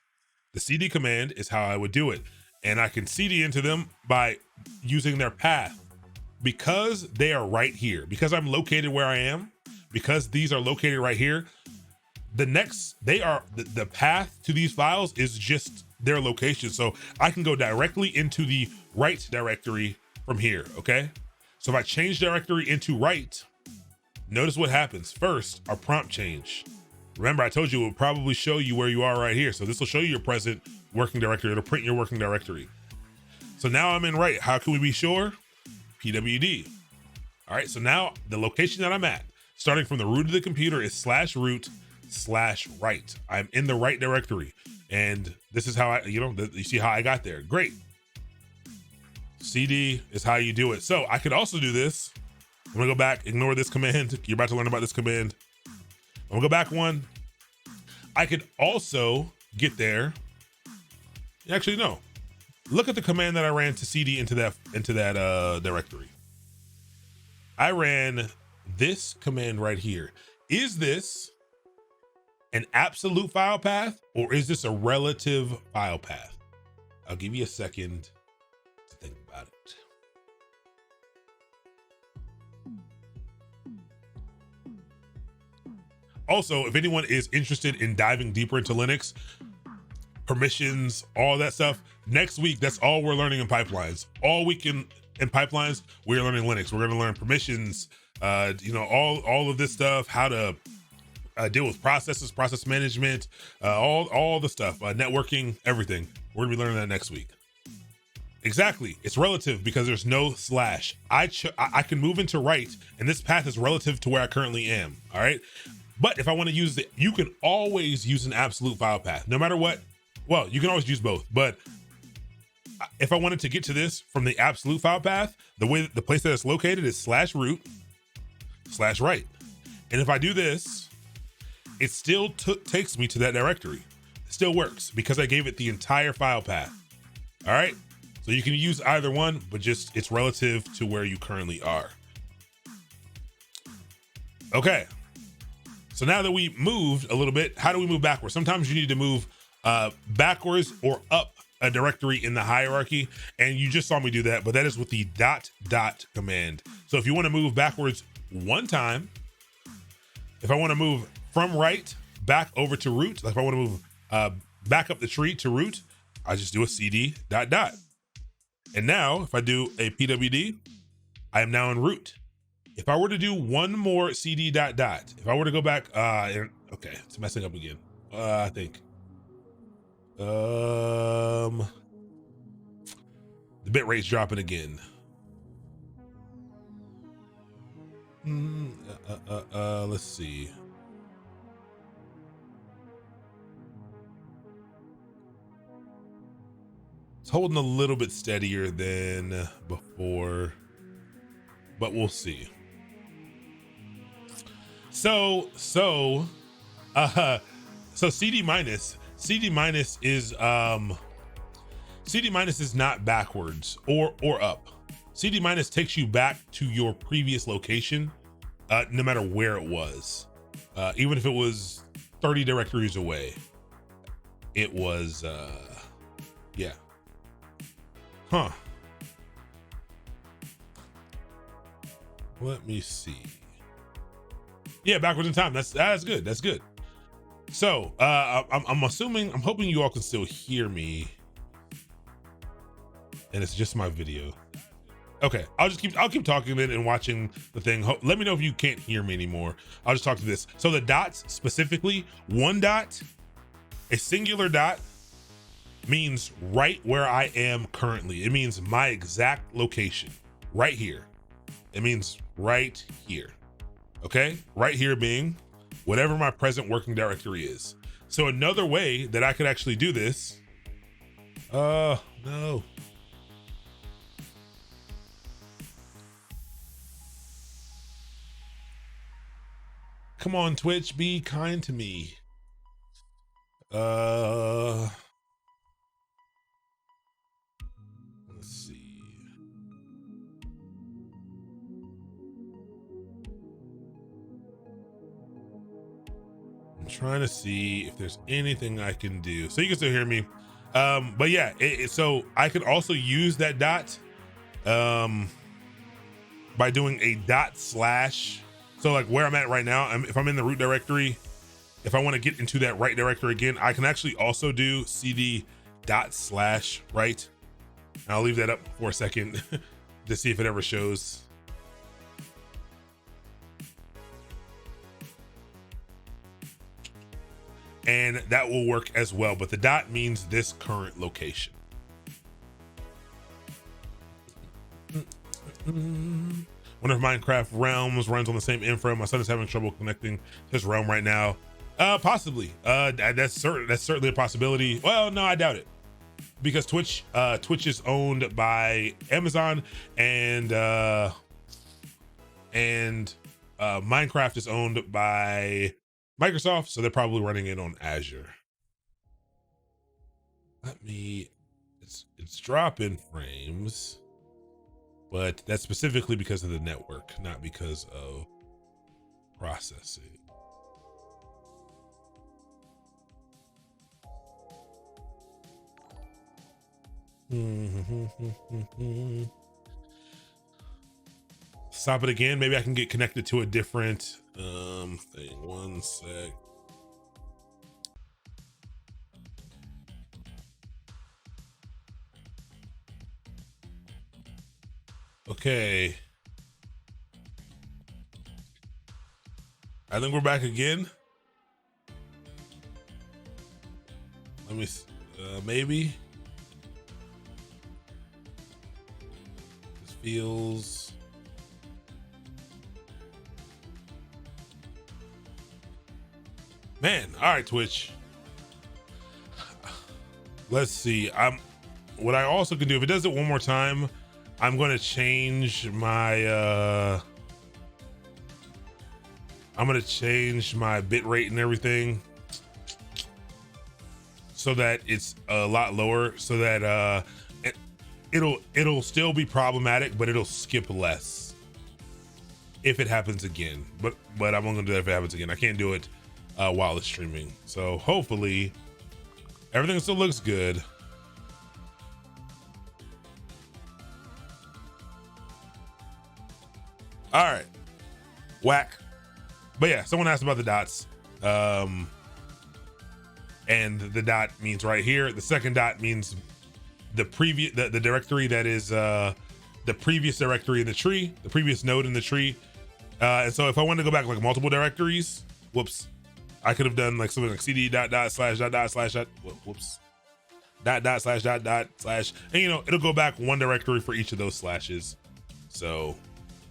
the cd command is how I would do it. And I can cd into them by using their path. Because they are right here, because I'm located where I am, because these are located right here, the path to these files is just their location. So I can go directly into the right directory from here, okay? So if I change directory into right, notice what happens. First, our prompt change. Remember, I told you it will probably show you where you are right here. So this will show you your present working directory. It'll print your working directory. So now I'm in right. How can we be sure? PWD. All right, so now the location that I'm at, starting from the root of the computer, is /root/right. I'm in the right directory. And this is how you see how I got there. Great. CD is how you do it. So I could also do this. I'm gonna go back, ignore this command. You're about to learn about this command. I'm gonna go back one. I could also get there. Actually, no. Look at the command that I ran to cd into that directory. I ran this command right here. Is this an absolute file path or is this a relative file path? I'll give you a second to think about it. Also, if anyone is interested in diving deeper into Linux, permissions, all that stuff, next week, that's all we're learning in pipelines. All week in pipelines, we're learning Linux. We're gonna learn permissions, all of this stuff, how to deal with processes, process management, all the stuff, networking, everything. We're gonna be learning that next week. Exactly, it's relative because there's no slash. I can move into right, and this path is relative to where I currently am, all right? But if I wanna use it, you can always use an absolute file path, no matter what. Well, you can always use both, but if I wanted to get to this from the absolute file path, the place that it's located is /root/right. And if I do this, it still takes me to that directory. It still works because I gave it the entire file path. All right. So you can use either one, but just it's relative to where you currently are. Okay. So now that we moved a little bit, how do we move backwards? Sometimes you need to move backwards or up a directory in the hierarchy, and you just saw me do that, but that is with the ../ command. So if you want to move backwards one time, if I want to move from right back over to root, like if I want to move back up the tree to root, I just do a cd .. And now if I do a pwd, I am now in root. If I were to do one more cd .. if I were to go back, okay, it's messing up again. I think. The bit rate's dropping again. Let's see. It's holding a little bit steadier than before, but we'll see. So CD minus is not backwards or up. CD minus takes you back to your previous location, no matter where it was. Even if it was 30 directories away, it was, yeah. Huh. Let me see. Yeah, backwards in time. That's good. That's good. So I'm hoping you all can still hear me, and it's just my video. Okay, I'll keep talking then and watching the thing. Let me know if you can't hear me anymore. I'll just talk to this. So the dots specifically, one dot, a singular dot means right where I am currently. It means my exact location, right here. It means right here. Okay, right here being whatever my present working directory is. So another way that I could actually do this, no. Come on, Twitch, be kind to me. Let's see. I'm trying to see if there's anything I can do. So you can still hear me. But yeah, so I could also use that dot by doing a dot slash. So like where I'm at right now, if I'm in the root directory, if I want to get into that right directory again, I can actually also do cd dot slash right. And I'll leave that up for a second to see if it ever shows. And that will work as well, but the dot means this current location. One of Minecraft realms runs on the same infra. My son is having trouble connecting his realm right now. Possibly. That's certainly a possibility. Well, no, I doubt it, because Twitch is owned by Amazon, and Minecraft is owned by Microsoft, so they're probably running it on Azure. It's dropping frames, but that's specifically because of the network, not because of processing. Stop it again. Maybe I can get connected to a different thing. One sec. Okay. I think we're back again. Let me, maybe. This feels. Man, all right, Twitch. Let's see. What I also can do, if it does it one more time, I'm going to change my bit rate and everything so that it's a lot lower, so that it'll still be problematic, but it'll skip less if it happens again. But I'm only gonna do that if it happens again. I can't do it while it's streaming. So hopefully everything still looks good. All right, whack. But yeah, someone asked about the dots. And the dot means right here. The second dot means the directory that is the previous directory in the tree, the previous node in the tree. And so if I wanted to go back like multiple directories, whoops, I could have done like something like cd dot slash dot slash dot, whoops, dot slash dot slash, and you know, it'll go back one directory for each of those slashes. So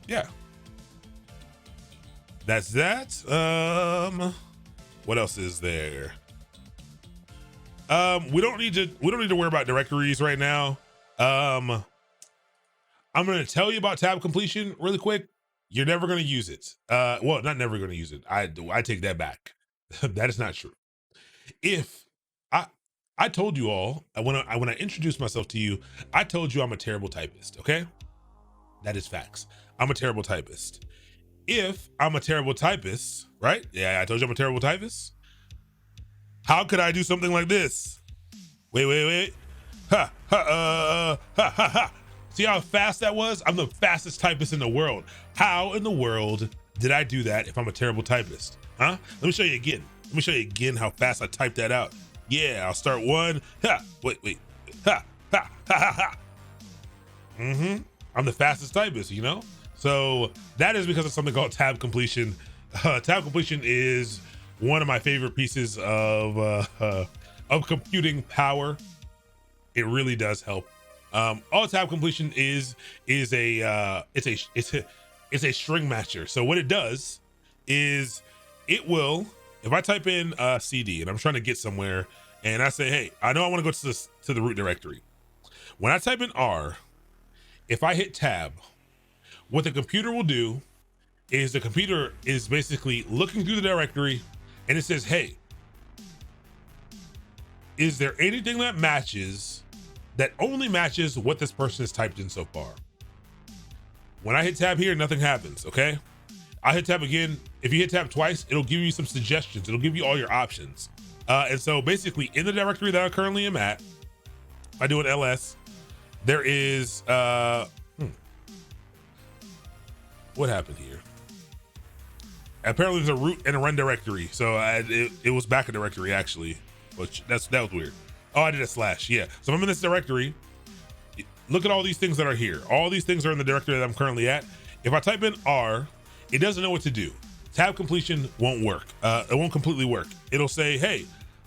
yeah, that's that. What else is there? We don't need to worry about directories right now. I'm going to tell you about tab completion really quick. You're never going to use it. Well, not never going to use it. I take that back. That is not true. If I told you all when I introduced myself to you, I told you I'm a terrible typist. Okay, that is facts. I'm a terrible typist. If I'm a terrible typist, right? Yeah, I told you I'm a terrible typist. How could I do something like this? Wait. Ha, ha, ha, ha, ha. See how fast that was? I'm the fastest typist in the world. How in the world did I do that if I'm a terrible typist? Huh? Let me show you again. Let me show you again how fast I typed that out. Yeah, I'll start one. Ha, wait. Ha, ha, ha, ha, ha. I'm the fastest typist, you know? So that is because of something called tab completion. Tab completion is one of my favorite pieces of computing power. It really does help. All tab completion is a string matcher. So what it does is it will, if I type in CD and I'm trying to get somewhere and I say, hey, I know I want to go to the root directory. When I type in R, if I hit tab, what the computer will do is the computer is basically looking through the directory and it says, hey, is there anything that matches, that only matches what this person has typed in so far? When I hit tab here, nothing happens, okay? I hit tab again. If you hit tab twice, it'll give you some suggestions. It'll give you all your options. And so basically in the directory that I currently am at, if I do an ls, there is, what happened here? Apparently there's a root and a run directory. So it was back a directory actually, which that was weird. Oh, I did a slash, yeah. So I'm in this directory. Look at all these things that are here. All these things are in the directory that I'm currently at. If I type in R, it doesn't know what to do. Tab completion won't work. It won't completely work. It'll say, hey,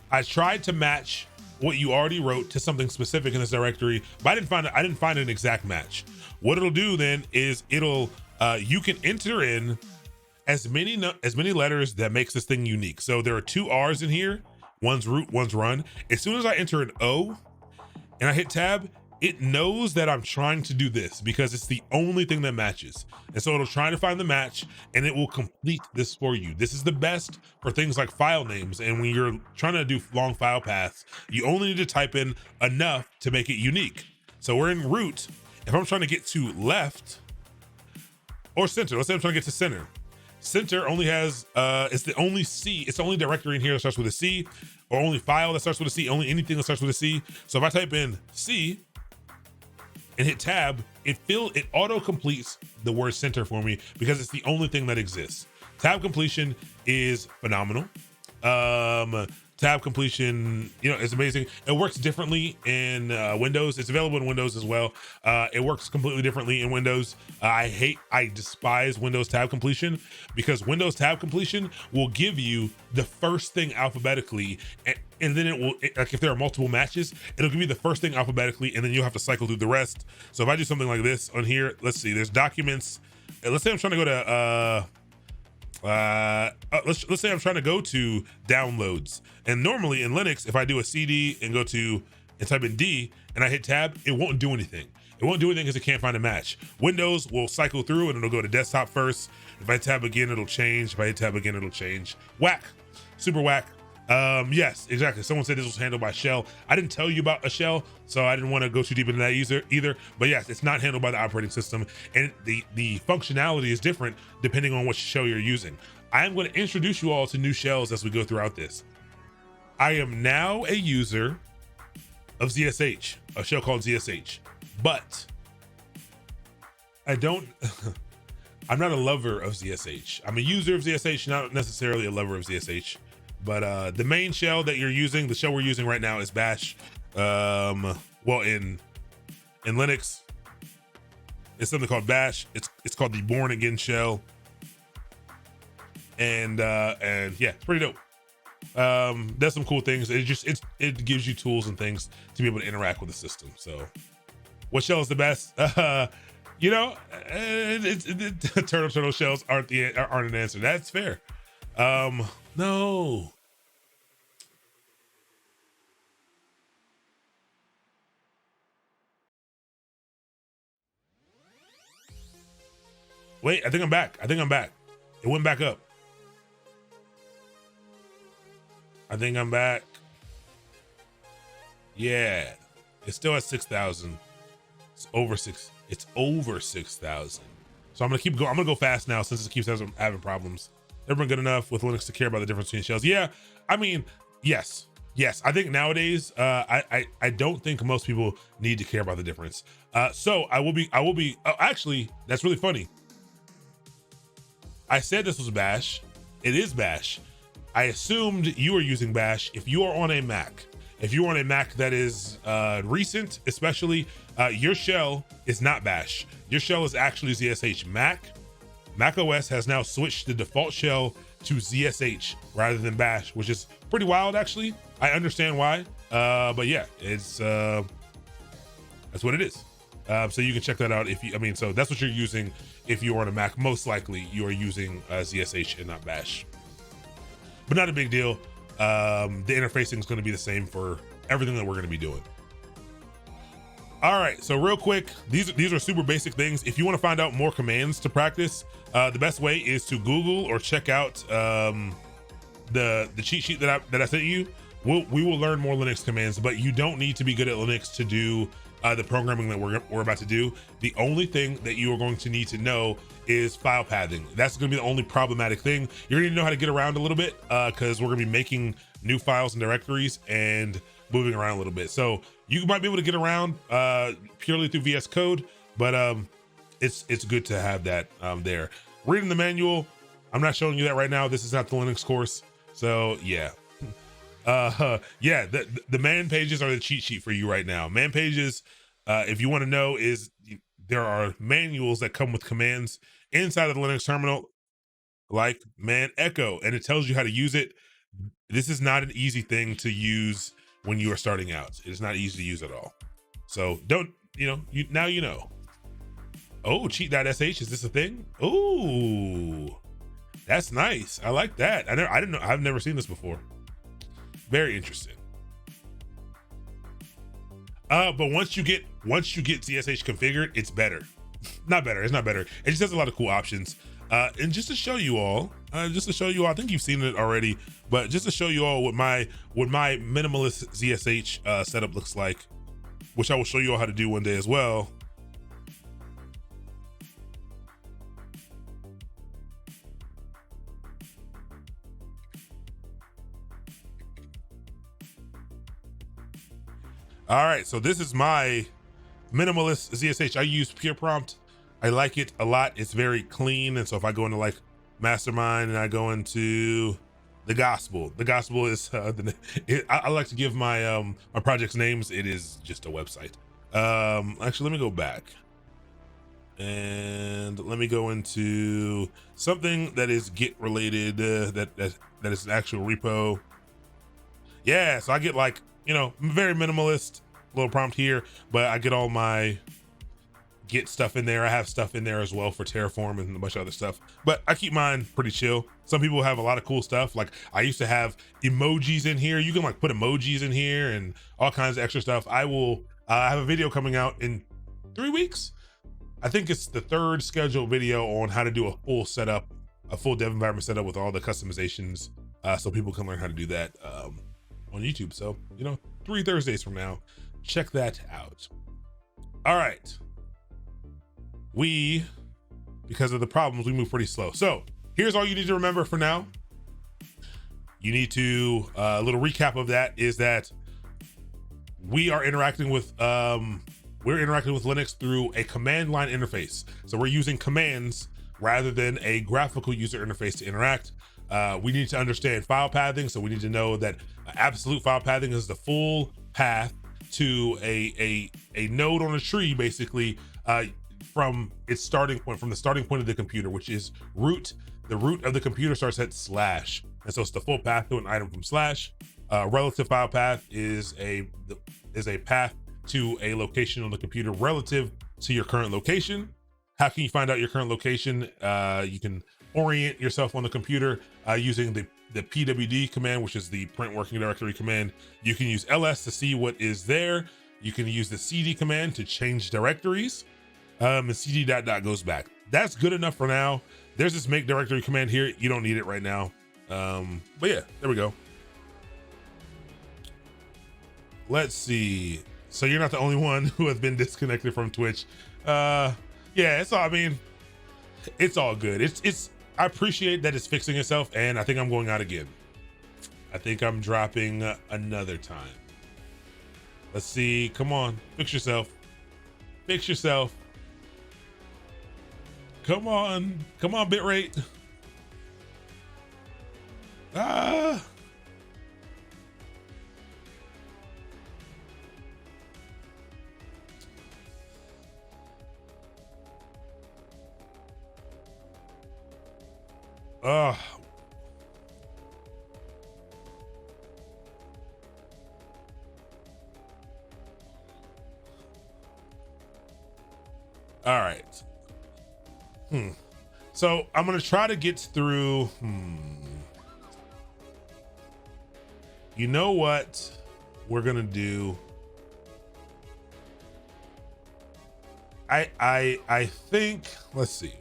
I tried to match what you already wrote to something specific in this directory, but I didn't find an exact match. What it'll do then is it'll, you can enter in as many letters that makes this thing unique. So there are 2 R's in here, one's root, one's run. As soon as I enter an O and I hit tab, it knows that I'm trying to do this because it's the only thing that matches. And so it'll try to find the match and it will complete this for you. This is the best for things like file names. And when you're trying to do long file paths, you only need to type in enough to make it unique. So we're in root. If I'm trying to get to left or center, let's say I'm trying to get to center. Center only has, it's the only C, it's the only directory in here that starts with a C, or only file that starts with a C, only anything that starts with a C. So if I type in C and hit tab, it auto completes the word center for me because it's the only thing that exists. Tab completion is phenomenal. Tab completion, it's amazing. It works differently in Windows. It's available in Windows as well. It works completely differently in Windows. I despise Windows tab completion because Windows tab completion will give you the first thing alphabetically, and then it will, like if there are multiple matches, it'll give you the first thing alphabetically, and then you'll have to cycle through the rest. So if I do something like this on here, let's see, there's documents. Let's say I'm trying to go to, let's say I'm trying to go to downloads, and normally in Linux, if I do a CD and go to and type in D and I hit tab, it won't do anything. It won't do anything because it can't find a match. Windows will cycle through and it'll go to desktop first. If I tab again, it'll change. If I hit tab again, it'll change. Whack, super whack. Yes, exactly. Someone said this was handled by shell. I didn't tell you about a shell, so I didn't want to go too deep into that either. But yes, it's not handled by the operating system, and the functionality is different depending on which shell you're using. I am going to introduce you all to new shells as we go throughout this. I am now a user of ZSH, a shell called ZSH, but I don't, I'm not a lover of ZSH. I'm a user of ZSH, not necessarily a lover of ZSH. But the main shell that you're using, the shell we're using right now is Bash. Well, in Linux, it's something called Bash. It's called the Born Again shell. And yeah, it's pretty dope. There's some cool things. It gives you tools and things to be able to interact with the system. So, what shell is the best? Turtle shells aren't an answer. That's fair. No. Wait, I think I'm back. It went back up. I think I'm back. Yeah. It's still at 6,000. It's over 6,000. So I'm gonna keep going. I'm gonna go fast now since it keeps having problems. Everyone good enough with Linux to care about the difference between shells? Yeah, I mean, yes. I think nowadays, I don't think most people need to care about the difference. So I will be. Actually, that's really funny. I said this was Bash. It is Bash. I assumed you were using Bash. If you are on a Mac, If you want a Mac that is recent, especially, your shell is not Bash. Your shell is actually ZSH. Mac OS has now switched the default shell to ZSH rather than Bash, which is pretty wild, actually. I understand why, but yeah, it's that's what it is. So you can check that out if you, I mean, so that's what you're using if you're on a Mac. Most likely you are using ZSH and not Bash, but not a big deal. The interfacing is going to be the same for everything that we're going to be doing. All right, so real quick, these are super basic things. If you want to find out more commands to practice, the best way is to Google or check out the cheat sheet that I sent you. We will learn more Linux commands, but you don't need to be good at Linux to do the programming that we're about to do. The only thing that you are going to need to know is file pathing. That's going to be the only problematic thing. You're going to know how to get around a little bit because we're going to be making new files and directories and moving around a little bit. So you might be able to get around purely through VS Code, but it's good to have that there. Reading the manual, I'm not showing you that right now. This is not the Linux course. So yeah. Yeah, the man pages are the cheat sheet for you right now. Man pages, if you want to know, is there are manuals that come with commands inside of the Linux terminal, like man echo, and it tells you how to use it. This is not an easy thing to use when you are starting out. It is not easy to use at all. So don't, now you know. Oh, cheat.sh, is this a thing? Ooh, that's nice. I like that. I didn't know. I've never seen this before. Very interesting. But once you get ZSH configured, it's better. Not better. It's not better. It just has a lot of cool options. And just to show you all, I think you've seen it already, but just to show you all what my minimalist ZSH setup looks like, which I will show you all how to do one day as well. All right, so this is my minimalist ZSH. I use Pure Prompt. I like it a lot. It's very clean. And so if I go into like Mastermind and I go into the Gospel is, I like to give my my project's names. It is just a website. Actually, let me go back and let me go into something that is Git related, that is an actual repo. Yeah, so I get like, very minimalist little prompt here, but I get all my Git stuff in there. I have stuff in there as well for Terraform and a bunch of other stuff, but I keep mine pretty chill. Some people have a lot of cool stuff. Like I used to have emojis in here. You can like put emojis in here and all kinds of extra stuff. I have a video coming out in 3 weeks. I think it's the third scheduled video on how to do a full setup, a full dev environment setup with all the customizations, so people can learn how to do that on YouTube. So, 3 Thursdays from now, check that out. All right. Because of the problems, we move pretty slow. So here's all you need to remember for now. You need to, a little recap of that is that we are interacting with, Linux through a command line interface. So we're using commands rather than a graphical user interface to interact. We need to understand file pathing. So we need to know that absolute file pathing is the full path to a node on a tree, basically, from its starting point, from the starting point of the computer, which is root. The root of the computer starts at /, and so it's the full path to an item from /. Relative file path is a path to a location on the computer relative to your current location. How can you find out your current location? You can orient yourself on the computer using the pwd command, which is the print working directory command. You can use ls to see what is there. You can use the cd command to change directories. And cd ... goes back. That's good enough for now. There's this make directory command here. You don't need it right now. But yeah, there we go. Let's see. So you're not the only one who has been disconnected from Twitch. Yeah, it's all, it's all good. I appreciate that it's fixing itself, and I think I'm going out again. I think I'm dropping another time. Let's see. Come on, fix yourself. Fix yourself. Come on, bitrate. All right. So I'm gonna try to get through. You know what we're gonna do? I think, let's see.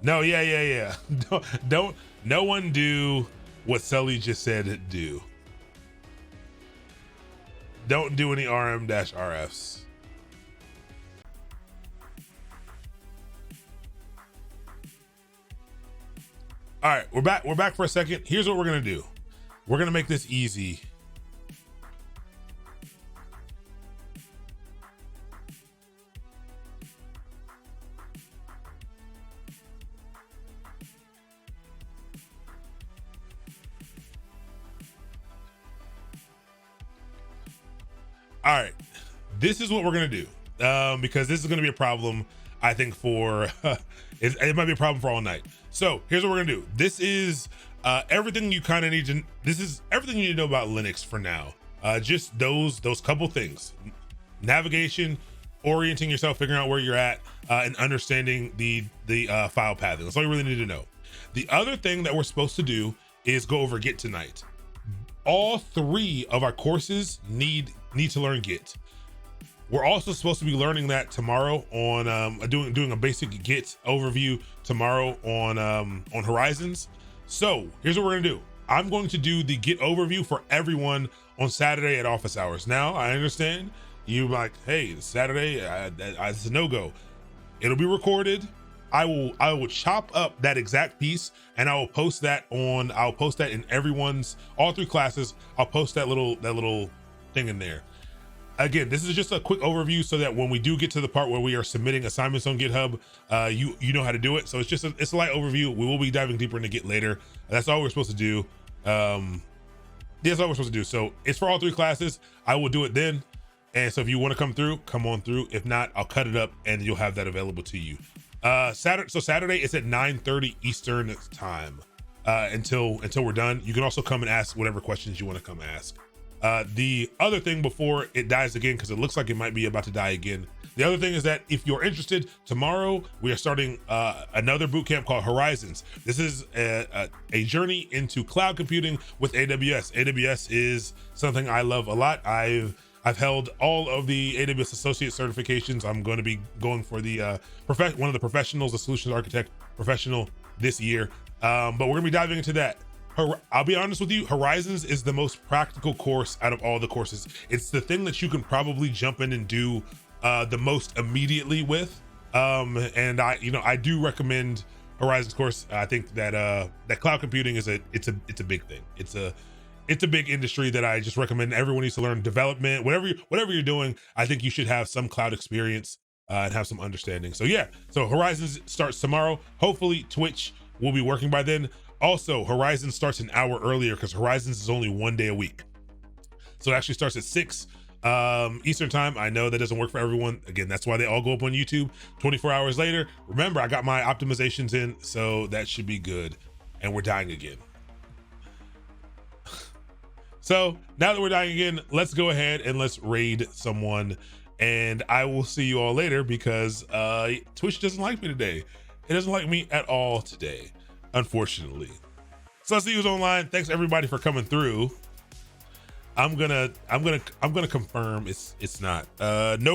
No, yeah. Don't no one do what Sully just said do. Don't do any RM-RFs. All right, we're back for a second. Here's what we're gonna do. We're gonna make this easy. All right, this is what we're gonna do, because this is gonna be a problem, I think, for it might be a problem for all night. So here's what we're gonna do. This is everything you kind of need to. This is everything you need to know about Linux for now. Just those couple things: navigation, orienting yourself, figuring out where you're at, and understanding the file pathing. That's all you really need to know. The other thing that we're supposed to do is go over Git tonight. All 3 of our courses need to learn Git. We're also supposed to be learning that tomorrow on doing a basic Git overview tomorrow on Horizons. So here's what we're gonna do. I'm going to do the Git overview for everyone on Saturday at office hours. Now I understand you like, hey, it's Saturday, it's a no-go. It'll be recorded. I will chop up that exact piece and I will post that in everyone's, all 3 classes. I'll post that little thing in there. Again, this is just a quick overview so that when we do get to the part where we are submitting assignments on GitHub, you know how to do it. So it's just it's a light overview. We will be diving deeper into Git later. That's all we're supposed to do. That's all we're supposed to do. So it's for all 3 classes. I will do it then. And so if you want to come through, come on through. If not, I'll cut it up and you'll have that available to you. Saturday it's at 9:30 Eastern time until we're done. You can also come and ask whatever questions you want to come ask. The other thing before it dies again, because it looks like it might be about to die again. The other thing is that if you're interested, tomorrow we are starting another bootcamp called Horizons. This is a journey into cloud computing with AWS. AWS is something I love a lot. I've held all of the AWS associate certifications. I'm going to be going for the one of the professionals, the solutions architect professional this year. But we're gonna be diving into that. I'll be honest with you, Horizons is the most practical course out of all the courses. It's the thing that you can probably jump in and do the most immediately with. And I do recommend Horizons course. I think that that cloud computing is it's a big thing. It's a big industry that I just recommend everyone needs to learn. Development, whatever you're doing, I think you should have some cloud experience and have some understanding. So yeah, so Horizons starts tomorrow. Hopefully Twitch will be working by then. Also, Horizon starts an hour earlier because Horizons is only 1 day a week. So it actually starts at 6 Eastern time. I know that doesn't work for everyone. Again, that's why they all go up on YouTube 24 hours later. Remember, I got my optimizations in, so that should be good. And we're dying again. So now that we're dying again, let's go ahead and let's raid someone. And I will see you all later because Twitch doesn't like me today. It doesn't like me at all today, unfortunately. So I'll see you online. Thanks everybody for coming through. I'm gonna confirm it's not no